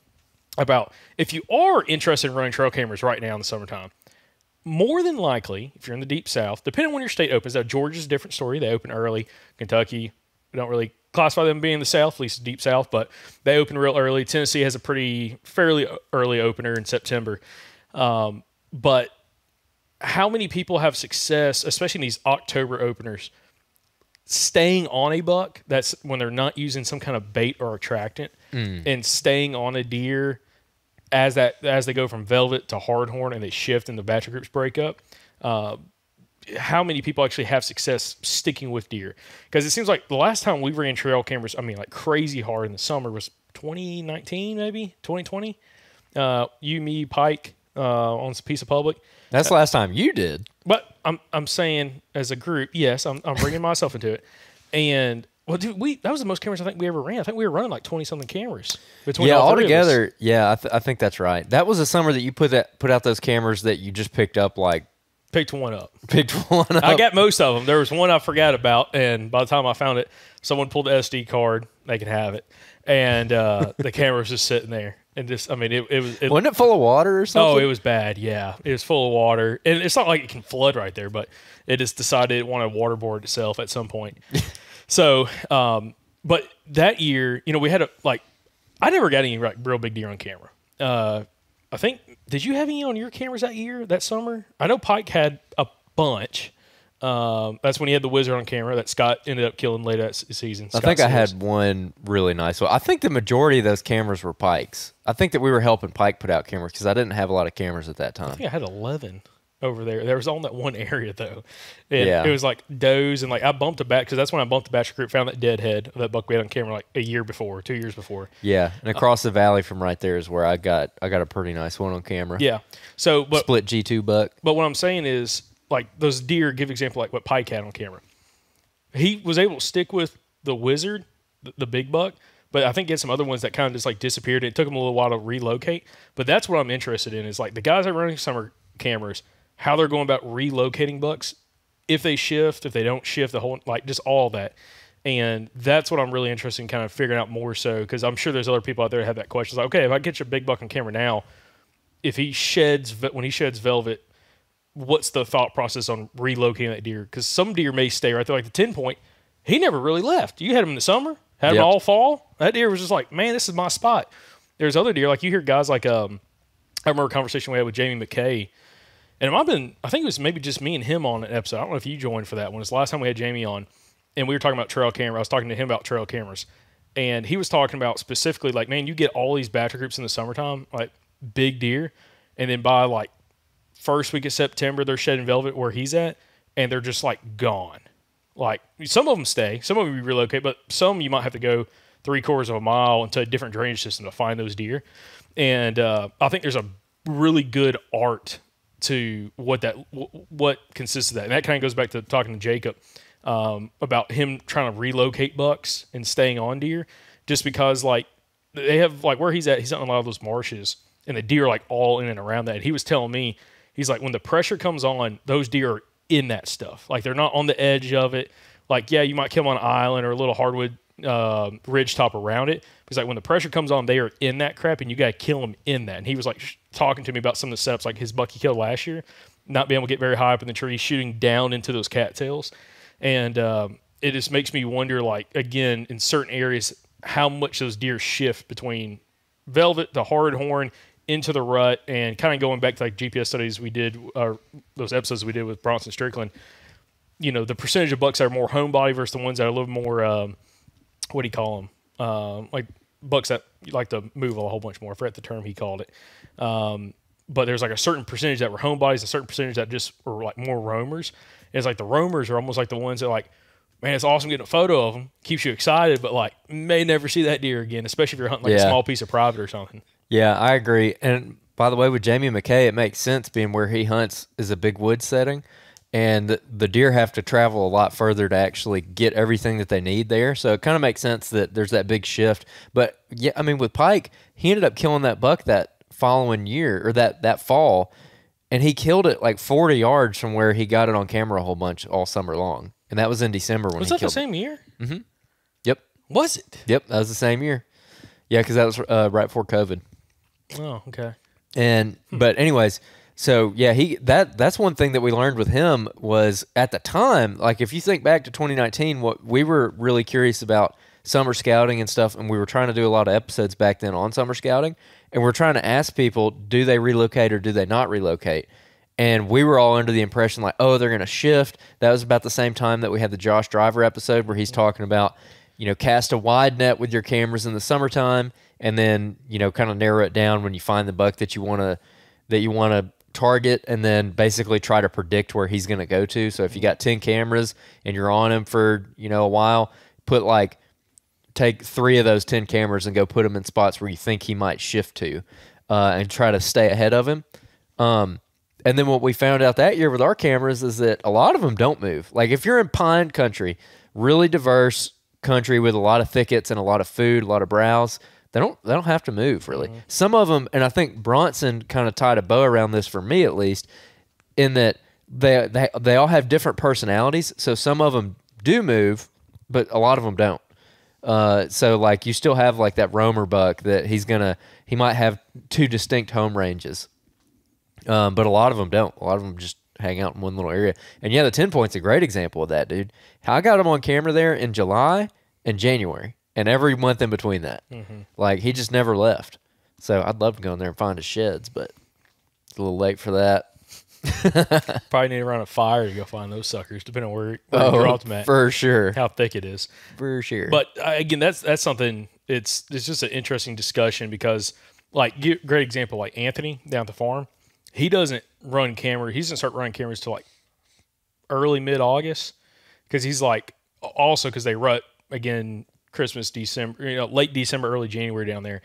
Speaker 3: about if you are interested in running trail cameras right now in the summertime, more than likely, if you're in the deep south, depending on when your state opens, now Georgia's a different story. They open early. Kentucky, we don't really classify them being the south, at least deep south, but they open real early. Tennessee has a fairly early opener in September. But how many people have success, especially in these October openers, staying on a buck, that's when they're not using some kind of bait or attractant, and staying on a deer as they go from velvet to hardhorn and they shift and the battery groups break up, how many people actually have success sticking with deer? Because it seems like the last time we ran trail cameras, I mean, like crazy hard in the summer was 2019, maybe 2020. You, me, Pike on a piece of public.
Speaker 1: That's the last time you did.
Speaker 3: But I'm saying as a group, yes, I'm bringing myself into it. And well, dude, that was the most cameras I think we ever ran. I think we were running like 20-something cameras between all three
Speaker 1: altogether.
Speaker 3: of us.
Speaker 1: Yeah, I think that's right. That was the summer that you put out those cameras that you just picked up like.
Speaker 3: Picked one up.
Speaker 1: I
Speaker 3: got most of them. There was one I forgot about, and by the time I found it, someone pulled the SD card. They can have it, and the camera was just sitting there. And just, I mean, it was.
Speaker 1: Wasn't it full of water or something?
Speaker 3: Oh, it was bad. Yeah, it was full of water, and it's not like it can flood right there, but it just decided it wanted to waterboard itself at some point. So, but that year, we had I never got any like real big deer on camera. I think, did you have any on your cameras that summer? I know Pike had a bunch. That's when he had the Wizard on camera that Scott ended up killing later that season.
Speaker 1: I think I had one really nice one. I think the majority of those cameras were Pikes. I think that we were helping Pike put out cameras because I didn't have a lot of cameras at that time.
Speaker 3: I think I had 11 over there. There was on that one area, though. And it was like does, and like I bumped a bat because that's when I bumped the batch group, found that deadhead of that buck we had on camera like a year before, 2 years before.
Speaker 1: Yeah, and across the valley from right there is where I got a pretty nice one on camera.
Speaker 3: Yeah. So, but
Speaker 1: split G2 buck.
Speaker 3: But what I'm saying is, like those deer, give example like what Pike had on camera. He was able to stick with the Wizard, the big buck, but I think he had some other ones that kind of just like disappeared. It took him a little while to relocate. But that's what I'm interested in is like the guys that are running summer cameras, how they're going about relocating bucks, if they shift, if they don't shift, the whole, like just all that. And that's what I'm really interested in kind of figuring out more so, because I'm sure there's other people out there that have that question. It's like, okay, if I get your big buck on camera now, if he sheds, when he sheds velvet, what's the thought process on relocating that deer? Because some deer may stay right there, like the 10 point. He never really left. You had him in the summer, had him all fall. That deer was just like, man, this is my spot. There's other deer, like you hear guys like, I remember a conversation we had with Jamie McKay. And it might have been, I think it was maybe just me and him on an episode. I don't know if you joined for that one. It's the last time we had Jamie on, and we were talking about trail camera. I was talking to him about trail cameras. And he was talking about specifically, like, man, you get all these battery groups in the summertime, like big deer, and then by like first week of September, they're shedding velvet where he's at, and they're just like gone. Like some of them stay, some of them you relocate, but some you might have to go 3/4 of a mile into a different drainage system to find those deer. And I think there's a really good art to what consists of that. And that kind of goes back to talking to Jacob about him trying to relocate bucks and staying on deer, just because like they have like where he's at, he's out in a lot of those marshes and the deer are like all in and around that. And he was telling me, he's like, when the pressure comes on, those deer are in that stuff. Like they're not on the edge of it. Like, yeah, you might kill them on an island or a little hardwood ridge top around it. Because like when the pressure comes on, they are in that crap, and you got to kill them in that. And he was like talking to me about some of the setups, like his buck he killed last year, not being able to get very high up in the tree, shooting down into those cattails. And it just makes me wonder, like, again, in certain areas, how much those deer shift between velvet to hardhorn into the rut. And kind of going back to like GPS studies we did, those episodes we did with Bronson Strickland, you know, the percentage of bucks that are more homebody versus the ones that are a little more, what do you call them? Like bucks that like to move a whole bunch more. I forget the term he called it. But there's like a certain percentage that were homebodies, a certain percentage that just were like more roamers. And it's like the roamers are almost like the ones that like, man, it's awesome getting a photo of them, keeps you excited, but like may never see that deer again, especially if you're hunting like a small piece of private or something.
Speaker 1: Yeah, I agree. And by the way, with Jamie McKay, it makes sense being where he hunts is a big wood setting. And the deer have to travel a lot further to actually get everything that they need there. So it kind of makes sense that there's that big shift. But, yeah, I mean, with Pike, he ended up killing that buck that following year, or that fall, and he killed it like 40 yards from where he got it on camera a whole bunch all summer long. And that was in December when he killed it.
Speaker 3: Was that the same year?
Speaker 1: Mm-hmm. Yep.
Speaker 3: Was it?
Speaker 1: Yep, that was the same year. Yeah, because that was right before COVID.
Speaker 3: Oh, okay.
Speaker 1: And but anyways... So, yeah, that's one thing that we learned with him was at the time, like if you think back to 2019, what we were really curious about summer scouting and stuff, and we were trying to do a lot of episodes back then on summer scouting, and we're trying to ask people, do they relocate or do they not relocate? And we were all under the impression like, oh, they're going to shift. That was about the same time that we had the Josh Driver episode where he's talking about cast a wide net with your cameras in the summertime, and then, kind of narrow it down when you find the buck that you want to target, and then basically try to predict where he's going to go to. So if you got 10 cameras and you're on him for, a while, take 3 of those 10 cameras and go put them in spots where you think he might shift to, and try to stay ahead of him. And then what we found out that year with our cameras is that a lot of them don't move. Like if you're in pine country, really diverse country with a lot of thickets and a lot of food, a lot of browse, they don't have to move really. Some of them, and I think Bronson kind of tied a bow around this for me at least, in that they all have different personalities. So some of them do move, but a lot of them don't. So like you still have like that roamer buck that he might have 2 distinct home ranges. But a lot of them don't. A lot of them just hang out in one little area. And yeah, the 10 Point's a great example of that, dude. I got him on camera there in July and January, and every month in between that. Like he just never left. So I'd love to go in there and find his sheds, but it's a little late for that.
Speaker 3: Probably need to run a fire to go find those suckers, depending on where you dropped them at.
Speaker 1: For sure.
Speaker 3: How thick it is.
Speaker 1: For sure.
Speaker 3: But again, that's something. It's just an interesting discussion because, like, great example, like Anthony down at the farm. He doesn't run camera. He doesn't start running cameras till like early mid-August because he's like also because they rut again Christmas, December, late December, early January down there.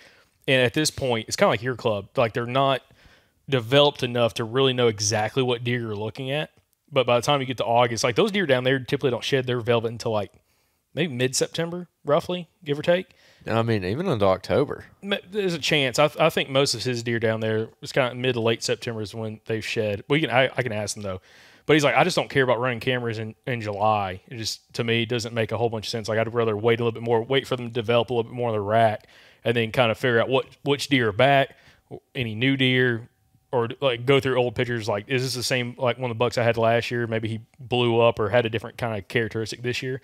Speaker 3: And at this point, it's kind of like your club. Like they're not developed enough to really know exactly what deer you're looking at. But by the time you get to August, like those deer down there typically don't shed their velvet until like maybe mid-September, roughly, give or take.
Speaker 1: I mean, even into October.
Speaker 3: There's a chance. I think most of his deer down there was kind of mid to late September is when they've shed. I can ask him though. But he's like, I just don't care about running cameras in July. It just, to me, doesn't make a whole bunch of sense. Like I'd rather wait a little bit more, wait for them to develop a little bit more on the rack, and then kind of figure out which deer are back, any new deer, or like go through old pictures. Like, is this the same like one of the bucks I had last year? Maybe he blew up or had a different kind of characteristic this year,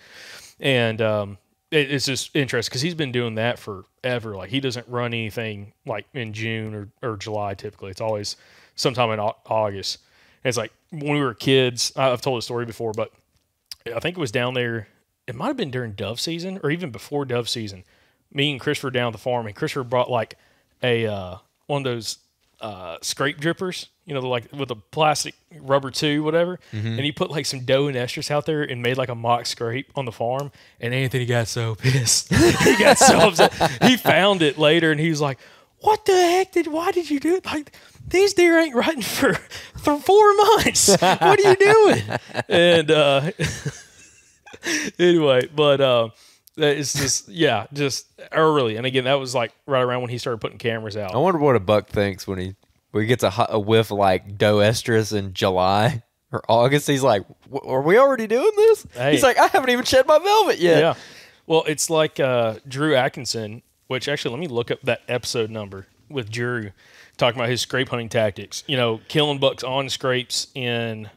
Speaker 3: and it's just interesting because he's been doing that forever. Like he doesn't run anything like in June or July typically. It's always sometime in August. And it's like when we were kids, I've told the story before, but I think it was down there. It might have been during dove season or even before dove season. Me and Christopher down at the farm, and Christopher brought like a one of those scrape drippers, like with a plastic rubber tube, whatever. And he put like some doe and estrus out there and made like a mock scrape on the farm. And Anthony got so pissed. He got so upset. He found it later and he was like, "What the heck why did you do it? Like these deer ain't rutting for 4 months. What are you doing?" And anyway, but it's just early. And again, that was like right around when he started putting cameras out.
Speaker 1: I wonder what a buck thinks when he gets a whiff of like doe estrus in July or August. He's like, "Are we already doing this?" Hey. He's like, "I haven't even shed my velvet yet."
Speaker 3: Yeah. Well, it's like Drew Atkinson, which actually, let me look up that episode number with Drew talking about his scrape hunting tactics. Killing bucks on scrapes in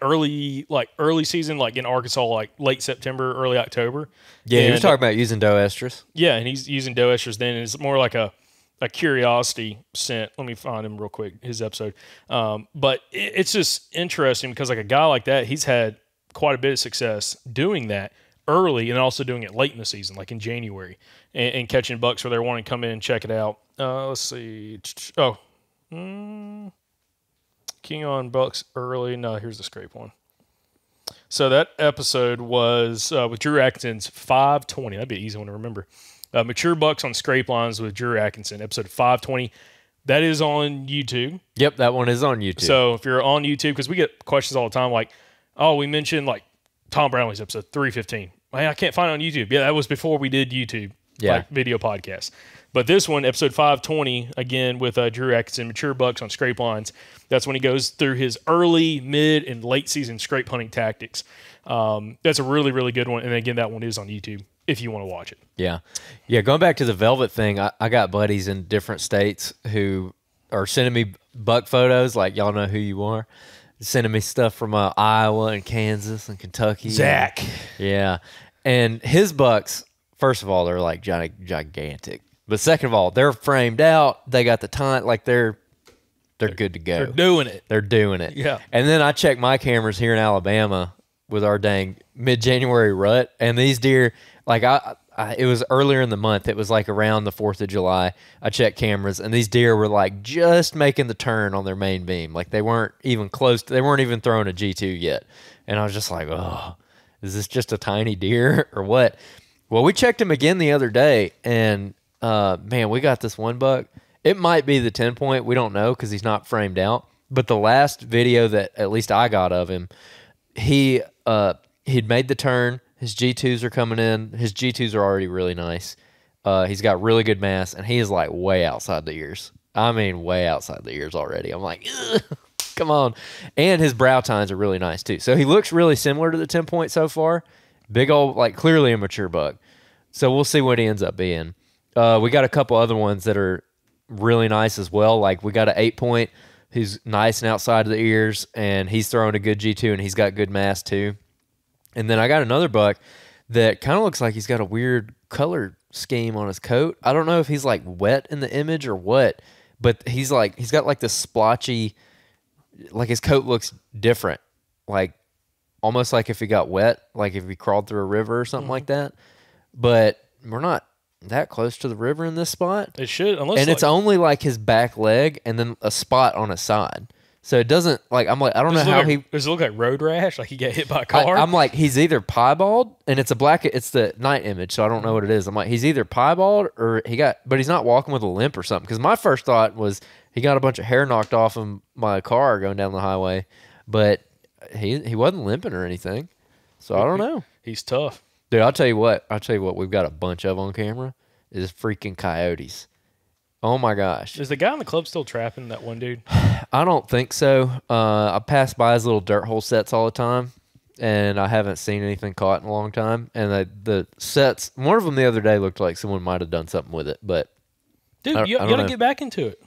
Speaker 3: early season, like in Arkansas, like late September, early October.
Speaker 1: Yeah, he was talking about using doe estrus.
Speaker 3: Yeah, and he's using doe estrus then. And it's more like a curiosity scent. Let me find him real quick, his episode. But it's just interesting because like a guy like that, he's had quite a bit of success doing that early and also doing it late in the season, like in January, and catching bucks where they're wanting to come in and check it out. Let's see. King on bucks early. No, here's the scrape one. So that episode was with Drew Atkinson's 520. That'd be an easy one to remember. Mature bucks on scrape lines with Drew Atkinson, episode 520. That is on YouTube.
Speaker 1: Yep, that one is on YouTube.
Speaker 3: So if you're on YouTube, because we get questions all the time like, "Oh, we mentioned like Tom Brownlee's episode 315. Hey, I can't find it on YouTube." Yeah, that was before we did YouTube, like video podcasts. But this one, episode 520, again with Drew Atkinson, mature bucks on scrape lines. That's when he goes through his early, mid, and late season scrape hunting tactics. That's a really, really good one. And again, that one is on YouTube if you want to watch it.
Speaker 1: Yeah. Yeah, going back to the velvet thing, I got buddies in different states who are sending me buck photos, like y'all know who you are, sending me stuff from Iowa and Kansas and Kentucky.
Speaker 3: Zach.
Speaker 1: Yeah. And his bucks, first of all, they're like gigantic. But second of all, they're framed out. They got the time, like they're good to go.
Speaker 3: They're doing it.
Speaker 1: They're doing it.
Speaker 3: Yeah.
Speaker 1: And then I check my cameras here in Alabama, with our dang mid-January rut, and these deer, like it was earlier in the month. It was like around the 4th of July. I checked cameras, and these deer were like just making the turn on their main beam. Like they weren't even close. They weren't even throwing a G2 yet. And I was just like, oh, is this just a tiny deer or what? Well, we checked him again the other day, and man, we got this one buck. It might be the 10-point. We don't know because he's not framed out. But the last video that at least I got of him, he'd made the turn. His G2s are coming in. His G2s are already really nice. He's got really good mass, and he is like way outside the ears. I mean, way outside the ears already. I'm like, ugh, come on. And his brow tines are really nice too. So he looks really similar to the 10-point so far. Big old, like clearly a mature buck. So we'll see what he ends up being. We got a couple other ones that are really nice as well. Like we got an 8-point who's nice and outside of the ears, and he's throwing a good G2, and he's got good mass too. And then I got another buck that kind of looks like he's got a weird color scheme on his coat. I don't know if he's like wet in the image or what, but he's got like this splotchy, like his coat looks different, like almost like if he got wet, like if he crawled through a river or something like that. But we're not that close to the river in this spot.
Speaker 3: It should, unless
Speaker 1: and it's only like his back leg and then a spot on his side. So it doesn't, like, I'm like, I don't know how he...
Speaker 3: Does it look like road rash? Like he got hit by a car?
Speaker 1: I'm like, he's either piebald, and it's the night image, so I don't know what it is. I'm like, he's either piebald or but he's not walking with a limp or something. Because my first thought was he got a bunch of hair knocked off him by a car going down the highway. But he wasn't limping or anything. So I don't know.
Speaker 3: He's tough.
Speaker 1: Dude, I'll tell you what, we've got a bunch of on camera is freaking coyotes. Oh my gosh.
Speaker 3: Is the guy in the club still trapping that one dude?
Speaker 1: I don't think so. I pass by his little dirt hole sets all the time, and I haven't seen anything caught in a long time. And the sets, one of them the other day looked like someone might have done something with it, but
Speaker 3: dude, you got to get back into it.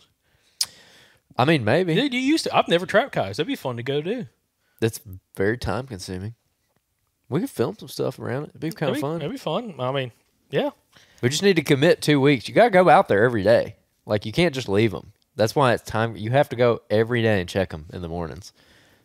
Speaker 1: I mean, maybe.
Speaker 3: Dude, you used to. I've never trapped coyotes. That'd be fun to go do.
Speaker 1: That's very time consuming. We could film some stuff around it. It'd be kind of fun.
Speaker 3: It'd be fun. I mean, yeah.
Speaker 1: We just need to commit 2 weeks. You got to go out there every day. Like, you can't just leave them. That's why it's time. You have to go every day and check them in the mornings.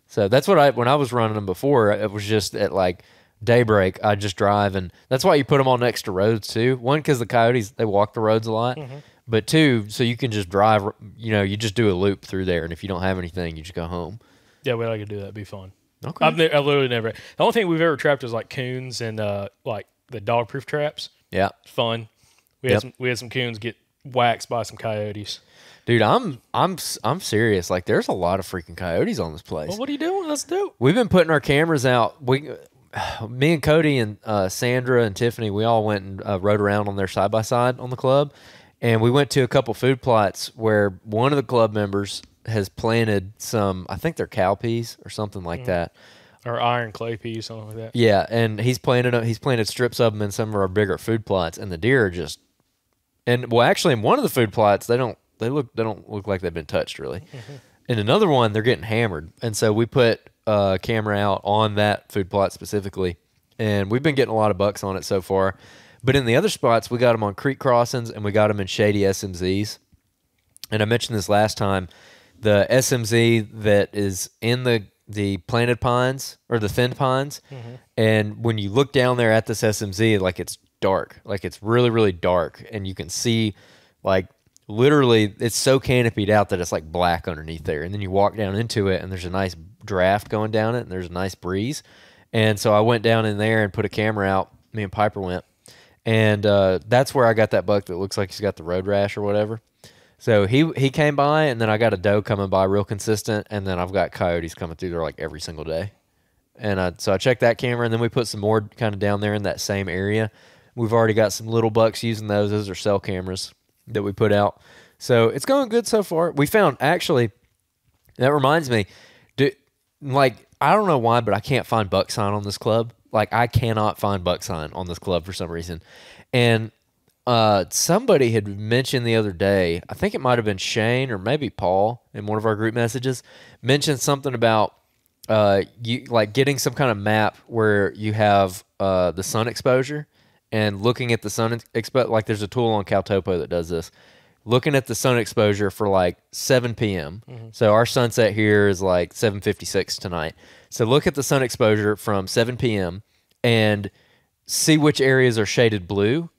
Speaker 1: So that's what when I was running them before, it was just at like daybreak, I'd just drive. And that's why you put them all next to roads too. One, because the coyotes, they walk the roads a lot. Mm-hmm. But two, so you can just drive, you just do a loop through there. And if you don't have anything, you just go home.
Speaker 3: Yeah, we like to do that. It'd be fun.
Speaker 1: Okay.
Speaker 3: I've literally never. The only thing we've ever trapped is like coons and like the dog-proof traps.
Speaker 1: Yeah.
Speaker 3: It's fun. We had some coons get waxed by some coyotes.
Speaker 1: Dude, I'm serious. Like, there's a lot of freaking coyotes on this place.
Speaker 3: Well, what are you doing? Let's do it.
Speaker 1: We've been putting our cameras out. Me and Cody and Sandra and Tiffany, we all went and rode around on their side-by-side on the club. And we went to a couple food plots where one of the club members has planted some, I think they're cow peas or something like that.
Speaker 3: Or iron clay peas, something like that.
Speaker 1: Yeah, and he's planted strips of them in some of our bigger food plots, and the deer are just, and well, actually, in one of the food plots, they don't look like they've been touched really. Mm-hmm. In another one, they're getting hammered, and so we put a camera out on that food plot specifically, and we've been getting a lot of bucks on it so far. But in the other spots, we got them on creek crossings, and we got them in shady SMZs. And I mentioned this last time. The SMZ that is in the planted pines or the thinned pines, and when you look down there at this SMZ, like it's dark, like it's really, really dark, and you can see like literally it's so canopied out that it's like black underneath there. And then you walk down into it, and there's a nice draft going down it, and there's a nice breeze. And so I went down in there and put a camera out. Me and Piper went, and that's where I got that buck that looks like he's got the road rash or whatever. So he came by, and then I got a doe coming by real consistent, and then I've got coyotes coming through there like every single day. And so I checked that camera, and then we put some more kind of down there in that same area. We've already got some little bucks using those. Those are cell cameras that we put out. So it's going good so far. We found, actually, that reminds me, like, I don't know why, but I can't find buck sign on this club. Like, I cannot find buck sign on this club for some reason. And somebody had mentioned the other day, I think it might have been Shane or maybe Paul in one of our group messages, mentioned something about you like getting some kind of map where you have the sun exposure and looking at the sun exposure. Like there's a tool on Caltopo that does this. looking at the sun exposure for like 7 p.m. So our sunset here is like 7:56 tonight. So look at the sun exposure from 7 p.m. and see which areas are shaded blue.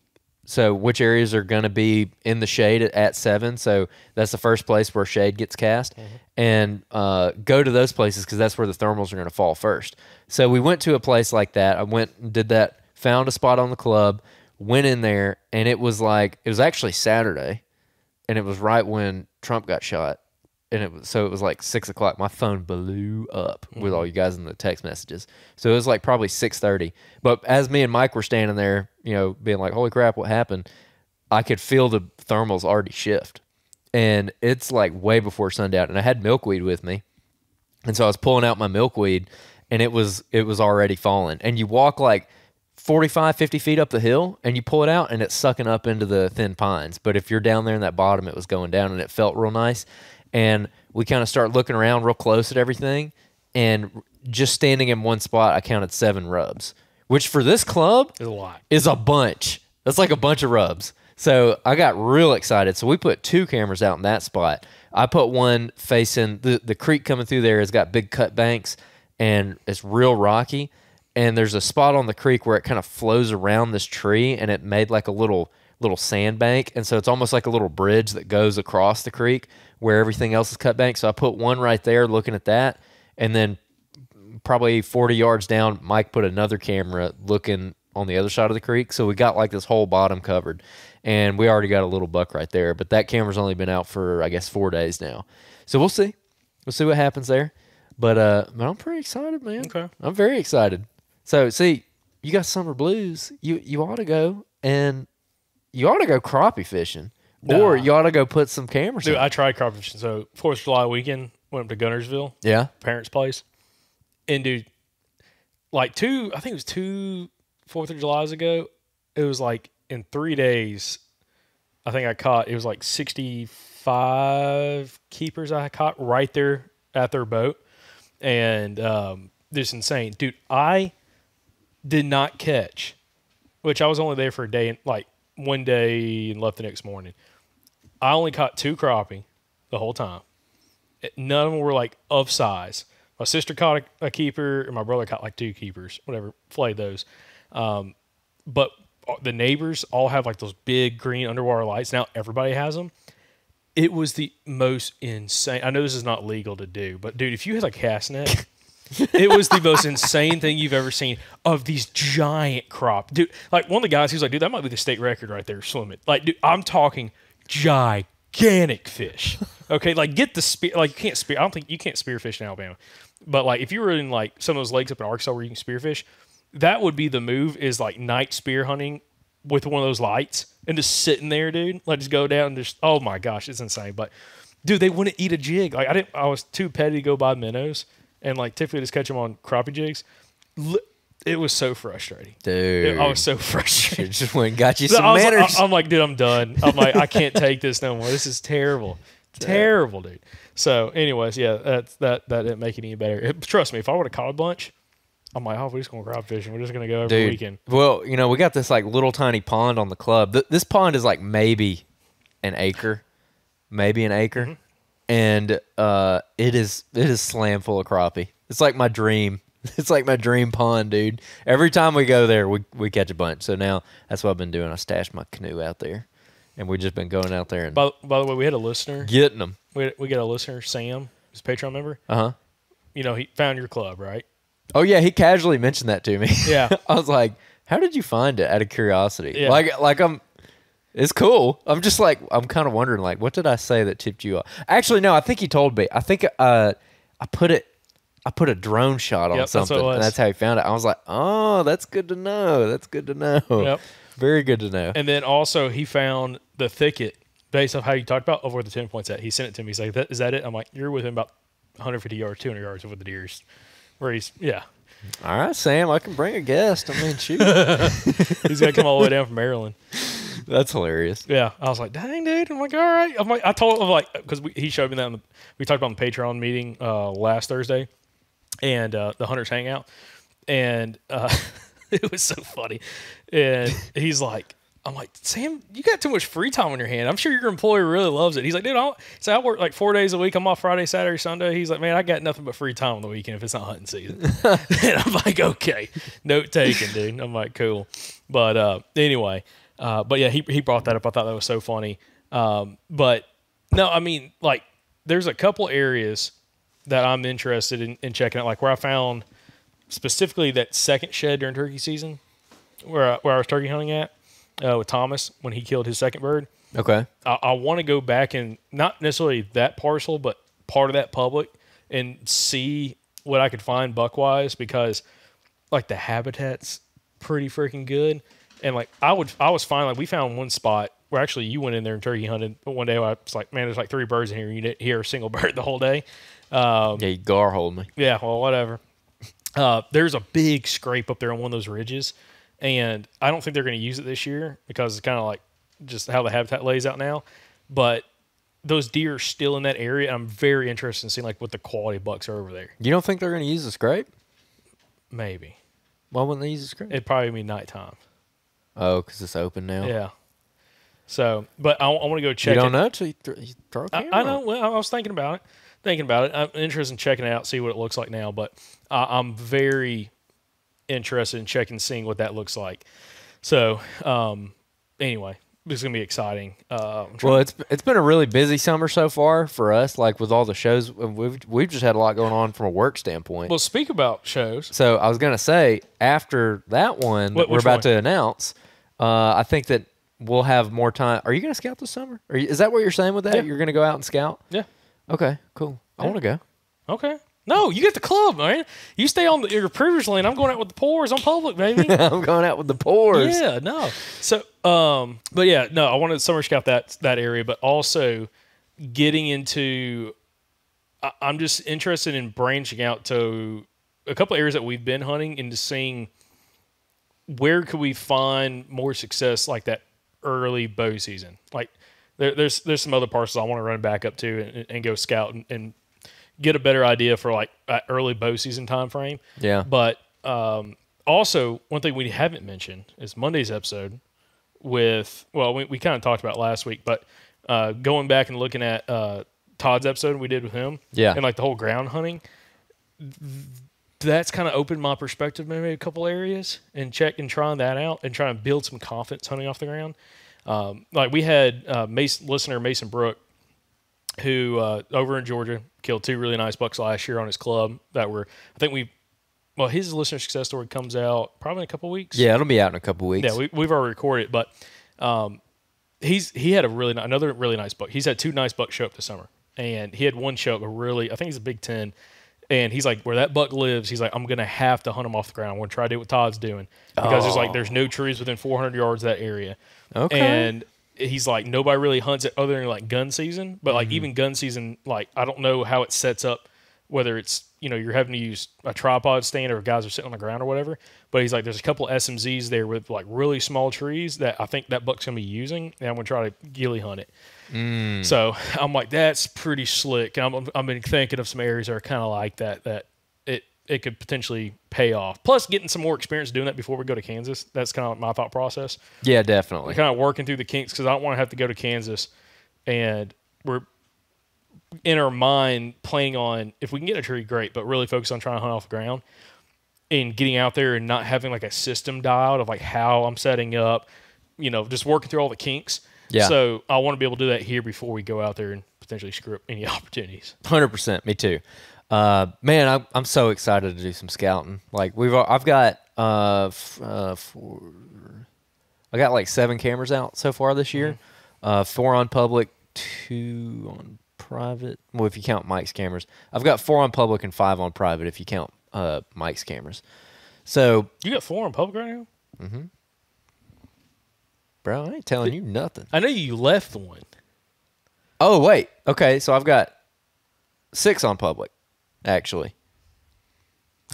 Speaker 1: So which areas are going to be in the shade at 7. So that's the first place where shade gets cast. And go to those places because that's where the thermals are going to fall first. So we went to a place like that. I went and did that, found a spot on the club, went in there, and it was actually Saturday, and it was right when Trump got shot. And it was like 6 o'clock. My phone blew up with all you guys in the text messages. So it was like probably 6:30. But as me and Mike were standing there, being like, holy crap, what happened? I could feel the thermals already shift. And it's like way before sundown. And I had milkweed with me. And so I was pulling out my milkweed, and it was already falling. And you walk like 45, 50 feet up the hill, and you pull it out, and it's sucking up into the thin pines. But if you're down there in that bottom, it was going down, and it felt real nice. And we kind of start looking around real close at everything, and just standing in one spot, I counted 7 rubs, which for this club is a bunch. That's like a bunch of rubs. So I got real excited. So we put 2 cameras out in that spot. I put one facing the creek coming through there has got big cut banks, and it's real rocky. And there's a spot on the creek where it kind of flows around this tree, and it made like a little sandbank. And so it's almost like a little bridge that goes across the creek where everything else is cut bank. So I put one right there looking at that. And then probably 40 yards down, Mike put another camera looking on the other side of the creek. So we got like this whole bottom covered. And we already got a little buck right there. But that camera's only been out for, I guess, 4 days now. So we'll see. We'll see what happens there. But I'm pretty excited, man.
Speaker 3: Okay.
Speaker 1: I'm very excited. So, see, you got summer blues. You ought to go, and you ought to go crappie fishing. Or you ought to go put some cameras
Speaker 3: Dude,
Speaker 1: in.
Speaker 3: I tried crappie fishing. So 4th of July weekend, went up to Gunnersville.
Speaker 1: Yeah.
Speaker 3: Parents' place. And, dude, like I think it was 2 4th of Julys ago, it was like in 3 days, I think I caught, it was like 65 keepers I caught right there at their boat. And just insane. Dude, I did not catch, which I was only there for a day, like one day and left the next morning. I only caught 2 crappie the whole time. None of them were like of size. My sister caught a keeper, and my brother caught like 2 keepers, whatever, flayed those. But the neighbors all have like those big green underwater lights. Now everybody has them. It was the most insane. I know this is not legal to do, but dude, if you had a cast net, it was the most insane thing you've ever seen of these giant crop. Dude, like one of the guys, he was like, dude, that might be the state record right there swimming. Like, dude, I'm talking gigantic fish. Okay, like get the spear. Like you can't spear. I don't think you can't spearfish in Alabama. But like if you were in like some of those lakes up in Arkansas where you can spearfish, that would be the move is like night spear hunting with one of those lights and just sitting there, dude. Like just go down and just, oh my gosh, it's insane. But dude, they wouldn't eat a jig. Like I was too petty to go buy minnows and like typically just catch them on crappie jigs. It was so frustrating.
Speaker 1: Dude.
Speaker 3: I was so frustrated.
Speaker 1: Just went and got you some
Speaker 3: manners.
Speaker 1: manners.
Speaker 3: I'm like, dude, I'm done. I'm like, I can't take this no more. This is terrible. Terrible, dude. So anyways, yeah, that didn't make it any better. Trust me, if I would have caught a bunch, I'm like, oh, we're just going to crop fishing. We're just going to go every weekend.
Speaker 1: Well, we got this like little tiny pond on the club. This pond is like maybe an acre. Mm-hmm. And it is slam full of crappie. It's like my dream. It's like my dream pond, dude. Every time we go there, we catch a bunch. So now that's what I've been doing. I stashed my canoe out there, and we've just been going out there and
Speaker 3: by the way, we had a listener
Speaker 1: getting them.
Speaker 3: We got a listener, Sam, who's a Patreon member. He found your club, right?
Speaker 1: Oh yeah, he casually mentioned that to me.
Speaker 3: Yeah,
Speaker 1: I was like, "How did you find it?" Out of curiosity.
Speaker 3: Yeah.
Speaker 1: Like it's cool. I'm just like I'm kind of wondering like, what did I say that tipped you off? Actually, no, I think he told me. I think I put a drone shot on something, and that's how he found it. I was like, oh, that's good to know. That's good to know.
Speaker 3: Yep.
Speaker 1: Very good to know.
Speaker 3: And then also he found the thicket based on how you talked about of where the 10 points at. He sent it to me. He's like, is that it? I'm like, you're within about 150 yards, 200 yards over the deers. Where
Speaker 1: All right, Sam, I can bring a guest. I mean, shoot.
Speaker 3: He's got to come all the way down from Maryland.
Speaker 1: That's hilarious.
Speaker 3: Yeah. I was like, dang, dude. I'm like, all right. I'm like, I told him, like, because he showed me that. We talked about the Patreon meeting last Thursday and the Hunters Hangout. And it was so funny. And he's like, I'm like, Sam, you got too much free time on your hand. I'm sure your employer really loves it. He's like, dude, I work like 4 days a week. I'm off Friday, Saturday, Sunday. He's like, man, I got nothing but free time on the weekend if it's not hunting season. And I'm like, okay, note taken, dude. I'm like, cool. But anyway, but yeah, he brought that up. I thought that was so funny. But no, I mean, like, there's a couple areas that I'm interested in checking out, like where I found specifically that second shed during turkey season, where I was turkey hunting at with Thomas when he killed his second bird.
Speaker 1: Okay.
Speaker 3: I want to go back and not necessarily that parcel, but part of that public and see what I could find buck-wise, because like the habitat's pretty freaking good. And like I was fine. Like we found one spot where actually you went in there and turkey hunted. But one day I was like, man, there's like 3 birds in here. You didn't hear a single bird the whole day.
Speaker 1: Yeah, you gar hold me.
Speaker 3: Yeah, well, whatever. There's a big scrape up there on one of those ridges, and I don't think they're going to use it this year because it's kind of like just how the habitat lays out now. But those deer are still in that area. And I'm very interested in seeing like what the quality bucks are over there.
Speaker 1: You don't think they're going to use the scrape?
Speaker 3: Maybe.
Speaker 1: Why wouldn't they use the scrape?
Speaker 3: It'd probably be nighttime.
Speaker 1: Oh, because it's open now?
Speaker 3: Yeah. So, but I want to go check
Speaker 1: it. You
Speaker 3: it.
Speaker 1: don't know until you throw a camera.
Speaker 3: I know. Well, I was thinking about it. I'm interested in checking it out, see what it looks like now. But I'm very interested in seeing what that looks like. So, anyway, this is gonna be exciting.
Speaker 1: Well, it's been a really busy summer so far for us. Like with all the shows, we've just had a lot going on from a work standpoint.
Speaker 3: Well, speak about shows.
Speaker 1: So I was gonna say after that one that we're about to announce, I think that we'll have more time. Are you gonna scout this summer? Is that what you're saying with that?
Speaker 3: Yeah.
Speaker 1: You're gonna go out and scout?
Speaker 3: Yeah.
Speaker 1: Okay, cool. I want to go.
Speaker 3: Okay. No, you get the club, man. You stay on your previous lane. I'm going out with the pours on public, baby.
Speaker 1: I'm going out with the pours.
Speaker 3: Yeah, no. So, but yeah, no, I wanted to summer scout that area, but also getting into, I'm just interested in branching out to a couple areas that we've been hunting and just seeing where could we find more success like that early bow season. Like there's some other parcels I want to run back up to and go scout and get a better idea for like that early bow season time frame.
Speaker 1: Yeah.
Speaker 3: But also, one thing we haven't mentioned is Monday's episode with, well, we kind of talked about last week, but going back and looking at Todd's episode we did with him.
Speaker 1: Yeah.
Speaker 3: And like the whole ground hunting, that's kind of opened my perspective maybe a couple areas and trying that out and trying to build some confidence hunting off the ground. Like we had listener Mason Brook, who over in Georgia killed 2 really nice bucks last year on his club that were, I think his listener success story comes out probably in a couple weeks.
Speaker 1: Yeah, it'll be out in a couple weeks.
Speaker 3: Yeah, we've already recorded it, but he had another really nice buck. He's had 2 nice bucks show up this summer, and he had one show up I think he's a Big 10, and he's like, where that buck lives, he's like, I'm going to have to hunt him off the ground. I'm going to try to do what Todd's doing because there's no trees within 400 yards of that area.
Speaker 1: Okay.
Speaker 3: And he's like, nobody really hunts it other than like gun season, but like even gun season, like I don't know how it sets up, whether it's, you're having to use a tripod stand or guys are sitting on the ground or whatever. But he's like, there's a couple SMZs there with like really small trees that I think that buck's going to be using, and I'm going to try to ghillie hunt it. So I'm like, that's pretty slick. And I've been thinking of some areas that are kind of like that it could potentially pay off. Plus getting some more experience doing that before we go to Kansas. That's kind of like my thought process.
Speaker 1: Yeah, definitely.
Speaker 3: We're kind of working through the kinks because I don't want to have to go to Kansas, and we're in our mind planning on, if we can get a tree, great, but really focus on trying to hunt off the ground and getting out there and not having like a system dialed of like how I'm setting up, just working through all the kinks.
Speaker 1: Yeah.
Speaker 3: So I want to be able to do that here before we go out there and potentially screw up any opportunities.
Speaker 1: 100%. Me too. Man, I'm so excited to do some scouting. Like I've got I got like 7 cameras out so far this year. 4 on public, 2 on private. Well, if you count Mike's cameras, I've got 4 on public and 5 on private if you count Mike's cameras. So
Speaker 3: you got 4 on public right now?
Speaker 1: Mm-hmm. Bro, I ain't telling you nothing.
Speaker 3: I know you left one.
Speaker 1: Oh wait, okay. So I've got 6 on public, actually.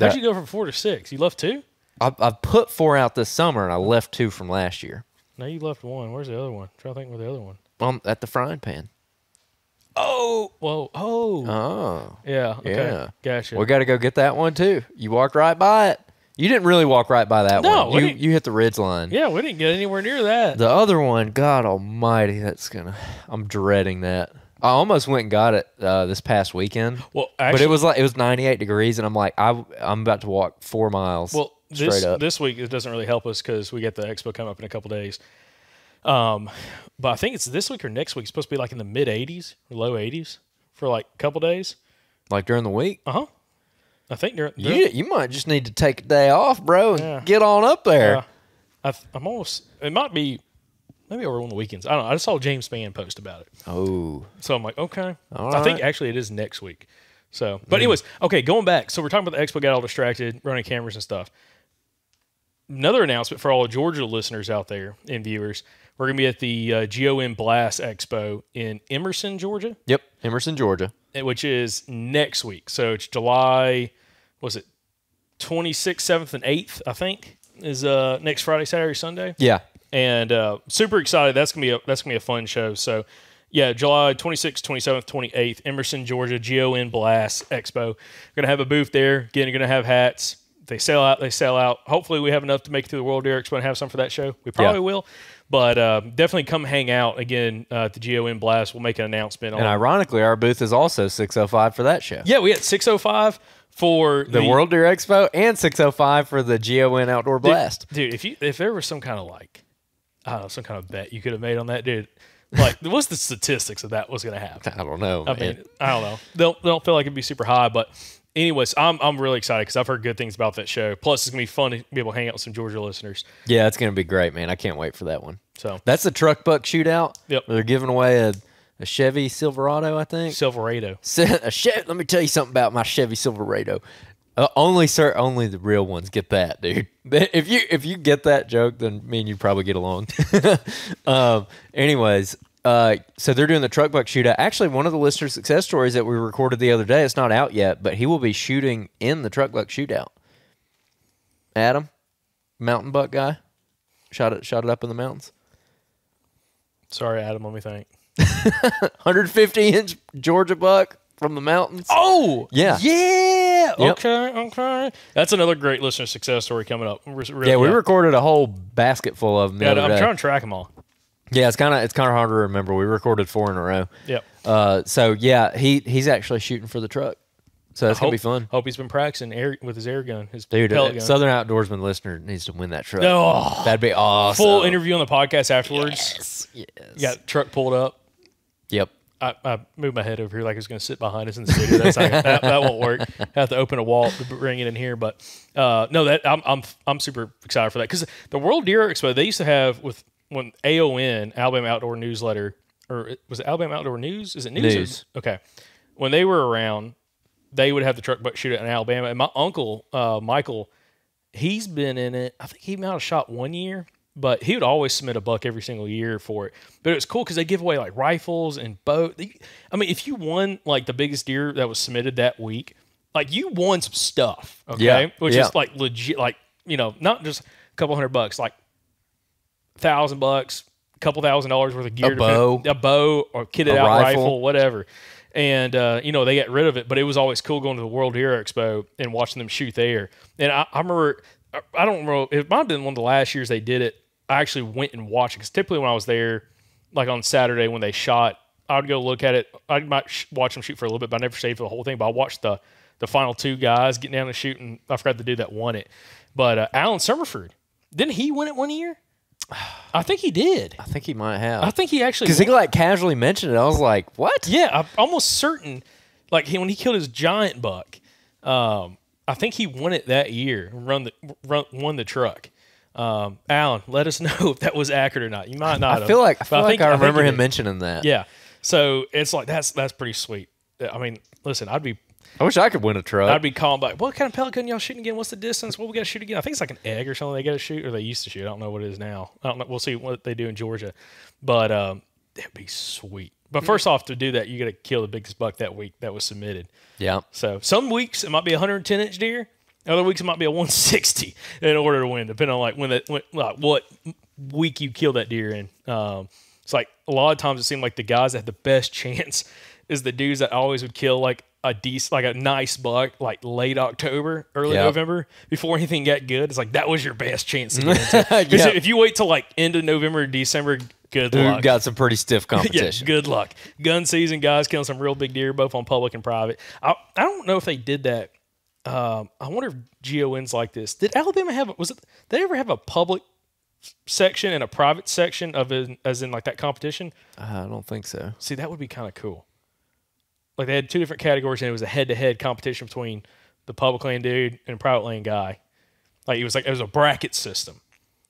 Speaker 3: How'd you go from 4 to 6? You left 2?
Speaker 1: I've put 4 out this summer, and I left 2 from last year.
Speaker 3: No, you left 1. Where's the other one? I'm trying to think where the other one.
Speaker 1: At the frying pan.
Speaker 3: Oh, whoa, oh.
Speaker 1: Oh.
Speaker 3: Yeah, okay.
Speaker 1: Yeah.
Speaker 3: Gotcha.
Speaker 1: We got to go get that one, too. You walked right by it. You didn't really walk right by that
Speaker 3: No,
Speaker 1: one. You hit the ridge line.
Speaker 3: Yeah, we didn't get anywhere near that.
Speaker 1: The other one, God almighty, I'm dreading that. I almost went and got it this past weekend.
Speaker 3: Well, actually,
Speaker 1: but it was 98 degrees, and I'm like, I'm about to walk 4 miles straight up.
Speaker 3: This week, it doesn't really help us because we get the expo coming up in a couple days. But I think it's this week or next week. It's supposed to be like in the mid 80s or low 80s for like a couple days.
Speaker 1: Like during the week?
Speaker 3: Uh-huh. I think
Speaker 1: you might just need to take a day off, bro, and get on up there.
Speaker 3: I'm almost. It might be maybe over on the weekends. I don't know. I just saw James Spann post about it.
Speaker 1: Oh,
Speaker 3: so I'm like, okay.
Speaker 1: All
Speaker 3: I think actually it is next week. So, but anyways, okay. Going back, so we're talking about the expo. Got all distracted, running cameras and stuff. Another announcement for all the Georgia listeners out there and viewers: we're gonna be at the GOM Blast Expo in Emerson, Georgia.
Speaker 1: Yep, Emerson, Georgia.
Speaker 3: Which is next week. So it's July, was it 26th, 7th, and 8th, I think, is next Friday, Saturday, Sunday.
Speaker 1: Yeah.
Speaker 3: And super excited. That's gonna be a fun show. So yeah, July 26th, 27th, 28th, Emerson, Georgia, GON Blast Expo. Gonna have a booth there. Again, you're gonna have hats. If they sell out, they sell out. Hopefully we have enough to make it through the World Deer Expo and have some for that show. We probably will. But definitely come hang out again at the GOM Blast. We'll make an announcement.
Speaker 1: And ironically, our booth is also 605 for that show.
Speaker 3: Yeah, we had 605 for
Speaker 1: the World Deer Expo and 605 for the GON Outdoor Blast.
Speaker 3: Dude, if there was some kind of some kind of bet you could have made on that, dude. Like, what's the statistics of that was going to happen?
Speaker 1: I don't know.
Speaker 3: I mean, I don't know. Don't feel like it'd be super high, but anyways, I'm really excited because I've heard good things about that show. Plus, it's gonna be fun to be able to hang out with some Georgia listeners.
Speaker 1: Yeah, it's gonna be great, man. I can't wait for that one.
Speaker 3: So
Speaker 1: that's the truck buck shootout.
Speaker 3: Yep,
Speaker 1: where they're giving away a Chevy Silverado, I think.
Speaker 3: Silverado.
Speaker 1: A Chevy. Let me tell you something about my Chevy Silverado. Only the real ones get that, dude. If you get that joke, then me and you probably get along. Anyways. So they're doing the truck buck shootout. Actually, one of the listener success stories that we recorded the other day, it's not out yet, but he will be shooting in the truck buck shootout. Adam, mountain buck guy, shot it up in the mountains.
Speaker 3: Sorry, Adam, let me think.
Speaker 1: 150-inch Georgia buck from the mountains.
Speaker 3: Oh,
Speaker 1: yeah.
Speaker 3: Yep.
Speaker 1: Okay.
Speaker 3: That's another great listener success story coming up.
Speaker 1: We recorded a whole basket full of them the other day.
Speaker 3: I'm trying to track them all.
Speaker 1: Yeah, it's kind of hard to remember. We recorded 4 in a row.
Speaker 3: Yep.
Speaker 1: So yeah, he's actually shooting for the truck. So that's gonna be fun.
Speaker 3: Hope he's been practicing with his air gun, his
Speaker 1: dude.
Speaker 3: Pellet gun.
Speaker 1: Southern Outdoorsman listener needs to win that truck.
Speaker 3: Oh,
Speaker 1: that'd be awesome.
Speaker 3: Full interview on the podcast afterwards.
Speaker 1: Yes.
Speaker 3: You got the truck pulled up.
Speaker 1: Yep.
Speaker 3: I moved my head over here like it's going to sit behind us in the studio. That won't work. I have to open a wall to bring it in here. But no, I'm super excited for that because the World Deer Expo they used to have when AON, Alabama Outdoor Newsletter, or was it Alabama Outdoor News? Is it News? Okay. When they were around, they would have the truck buck shootout in Alabama. And my uncle, Michael, he's been in it. I think he might have shot 1 year, but he would always submit a buck every single year for it. But it was cool because they give away like rifles and bow. I mean, if you won like the biggest deer that was submitted that week, like you won some stuff, okay?
Speaker 1: Yeah.
Speaker 3: Which is like legit, like, you know, not just a couple $100, like $1,000, a couple $1,000 worth of gear, a bow or kitted out rifle, whatever. And you know, they got rid of it, but it was always cool going to the World Deer Expo and watching them shoot there. And I remember, I don't know, it might have been one of the last years they did it. I actually went and watched it because typically when I was there, like on Saturday when they shot, I would go look at it. I might watch them shoot for a little bit, but I never stayed for the whole thing. But I watched the final 2 guys getting down and shooting. I forgot the dude that won it, but Alan Summerford, didn't he win it 1 year? I think he did.
Speaker 1: I think he might have.
Speaker 3: I think he actually,
Speaker 1: because he like casually mentioned it. I was like, what?
Speaker 3: Yeah, I'm almost certain. Like when he killed his giant buck, I think he won it that year. Won the truck. Alan, let us know if that was accurate or not. You might not.
Speaker 1: I feel like I remember him mentioning that.
Speaker 3: Yeah. So it's like that's pretty sweet. I mean, listen, I
Speaker 1: wish I could win a truck.
Speaker 3: I'd be calling back. What kind of pellet gun y'all shooting again? What's the distance? What we got to shoot again? I think it's like an egg or something they got to shoot, or they used to shoot. I don't know what it is now. I don't know. We'll see what they do in Georgia, but that'd be sweet. But first off, to do that, you got to kill the biggest buck that week that was submitted.
Speaker 1: Yeah.
Speaker 3: So some weeks it might be a 110-inch deer. Other weeks it might be a 160 in order to win, depending on like what week you kill that deer in. It's like a lot of times it seemed like the guys that had the best chance is the dudes that always would kill like like a nice buck, like late October, early November, before anything got good. It's like that was your best chance to get into it. Because if you wait till like end of November or December, good luck.
Speaker 1: We've got some pretty stiff competition.
Speaker 3: Good luck. Gun season, guys killing some real big deer, both on public and private. I don't know if they did that. I wonder if GON's like this. Did Alabama did they ever have a public section and a private section as in like that competition?
Speaker 1: I don't think so.
Speaker 3: See, that would be kind of cool. Like they had two different categories, and it was a head-to-head competition between the public land dude and private land guy. Like it was a bracket system.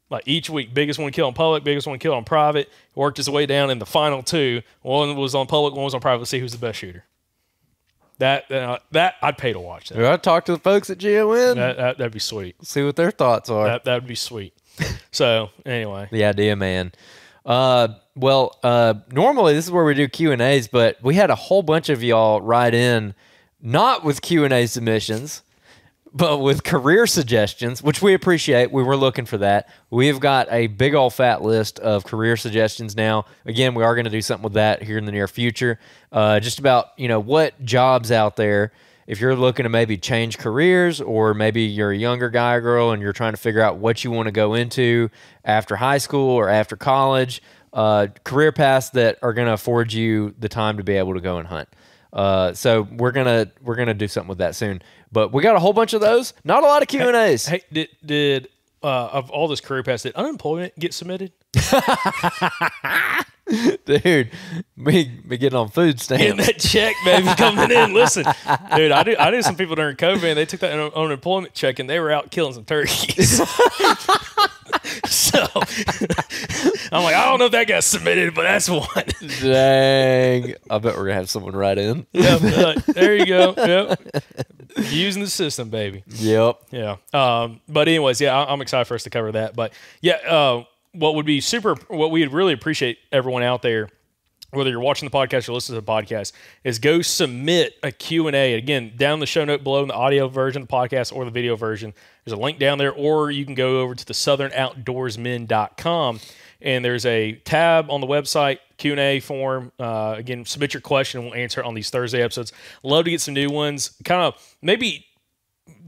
Speaker 3: Like each week, biggest one killed on public, biggest one killed on private. Worked his way down in the final two. One was on public, one was on private. To see who's the best shooter. That I'd pay to watch that.
Speaker 1: I talk to the folks at GON.
Speaker 3: That'd be sweet.
Speaker 1: See what their thoughts are.
Speaker 3: That'd be sweet. So anyway,
Speaker 1: the idea, man. Normally this is where we do Q&As, but we had a whole bunch of y'all write in, not with Q&A submissions, but with career suggestions, which we appreciate. We were looking for that. We've got a big old fat list of career suggestions now. Again, we are going to do something with that here in the near future. Just about, what jobs out there, if you're looking to maybe change careers, or maybe you're a younger guy or girl and you're trying to figure out what you want to go into after high school or after college, career paths that are going to afford you the time to be able to go and hunt. So we're gonna do something with that soon. But we got a whole bunch of those. Not a lot of Q&As.
Speaker 3: Hey, did of all this career paths, did unemployment get submitted?
Speaker 1: Dude, me getting on food stamps.
Speaker 3: Getting that check, baby, coming in. Listen, dude, I knew some people during COVID, and they took that unemployment check, and they were out killing some turkeys. So I'm like, I don't know if that got submitted, but that's one.
Speaker 1: Dang. I bet we're going to have someone write in.
Speaker 3: Yep, there you go. Yep. Using the system, baby.
Speaker 1: Yep.
Speaker 3: Yeah. But anyways, I'm excited for us to cover that. But yeah, what we'd really appreciate everyone out there, whether you're watching the podcast or listening to the podcast, is go submit a Q&A. Again, down in the show note below in the audio version of the podcast or the video version, there's a link down there, or you can go over to the southernoutdoorsmen.com, and there's a tab on the website, Q&A form. Again, submit your question, and we'll answer it on these Thursday episodes. Love to get some new ones. Kind of maybe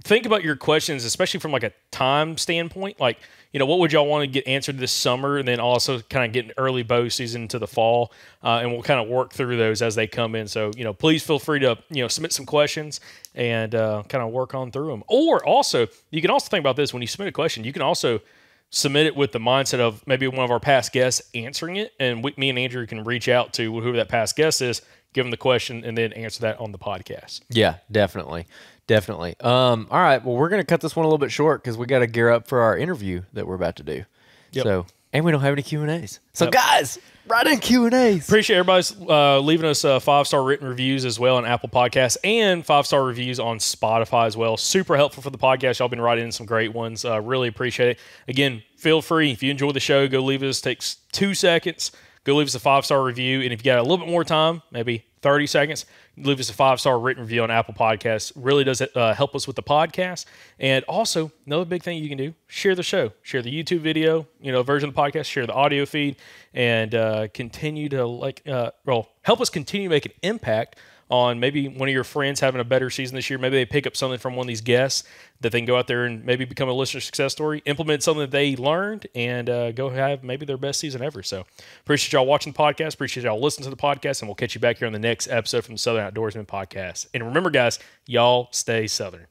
Speaker 3: think about your questions, especially from like a time standpoint. Like, what would y'all want to get answered this summer, and then also kind of get an early bow season to the fall, and we'll kind of work through those as they come in. So, please feel free to, submit some questions and kind of work on through them. Or also, you can also think about this. When you submit a question, you can also submit it with the mindset of maybe one of our past guests answering it, and me and Andrew can reach out to whoever that past guest is, give them the question, and then answer that on the podcast.
Speaker 1: Yeah, definitely. Definitely. All right. Well, we're going to cut this one a little bit short because we got to gear up for our interview that we're about to do.
Speaker 3: Yep.
Speaker 1: So, and we don't have any Q&As. So, guys, write in Q&As.
Speaker 3: Appreciate everybody's leaving us 5-star written reviews as well on Apple Podcasts, and 5-star reviews on Spotify as well. Super helpful for the podcast. Y'all been writing in some great ones. Really appreciate it. Again, feel free, if you enjoy the show, go leave us, takes 2 seconds, go leave us a 5-star review. And if you got a little bit more time, maybe 30 seconds, leave us a 5-star written review on Apple Podcasts. Really does help us with the podcast. And also, another big thing you can do, share the show. Share the YouTube video, version of the podcast, share the audio feed, and continue to help us continue to make an impact on maybe one of your friends having a better season this year. Maybe they pick up something from one of these guests that they can go out there and maybe become a listener success story, implement something that they learned, and go have maybe their best season ever. So appreciate y'all watching the podcast. Appreciate y'all listening to the podcast, and we'll catch you back here on the next episode from the Southern Outdoorsmen Podcast. And remember, guys, y'all stay Southern.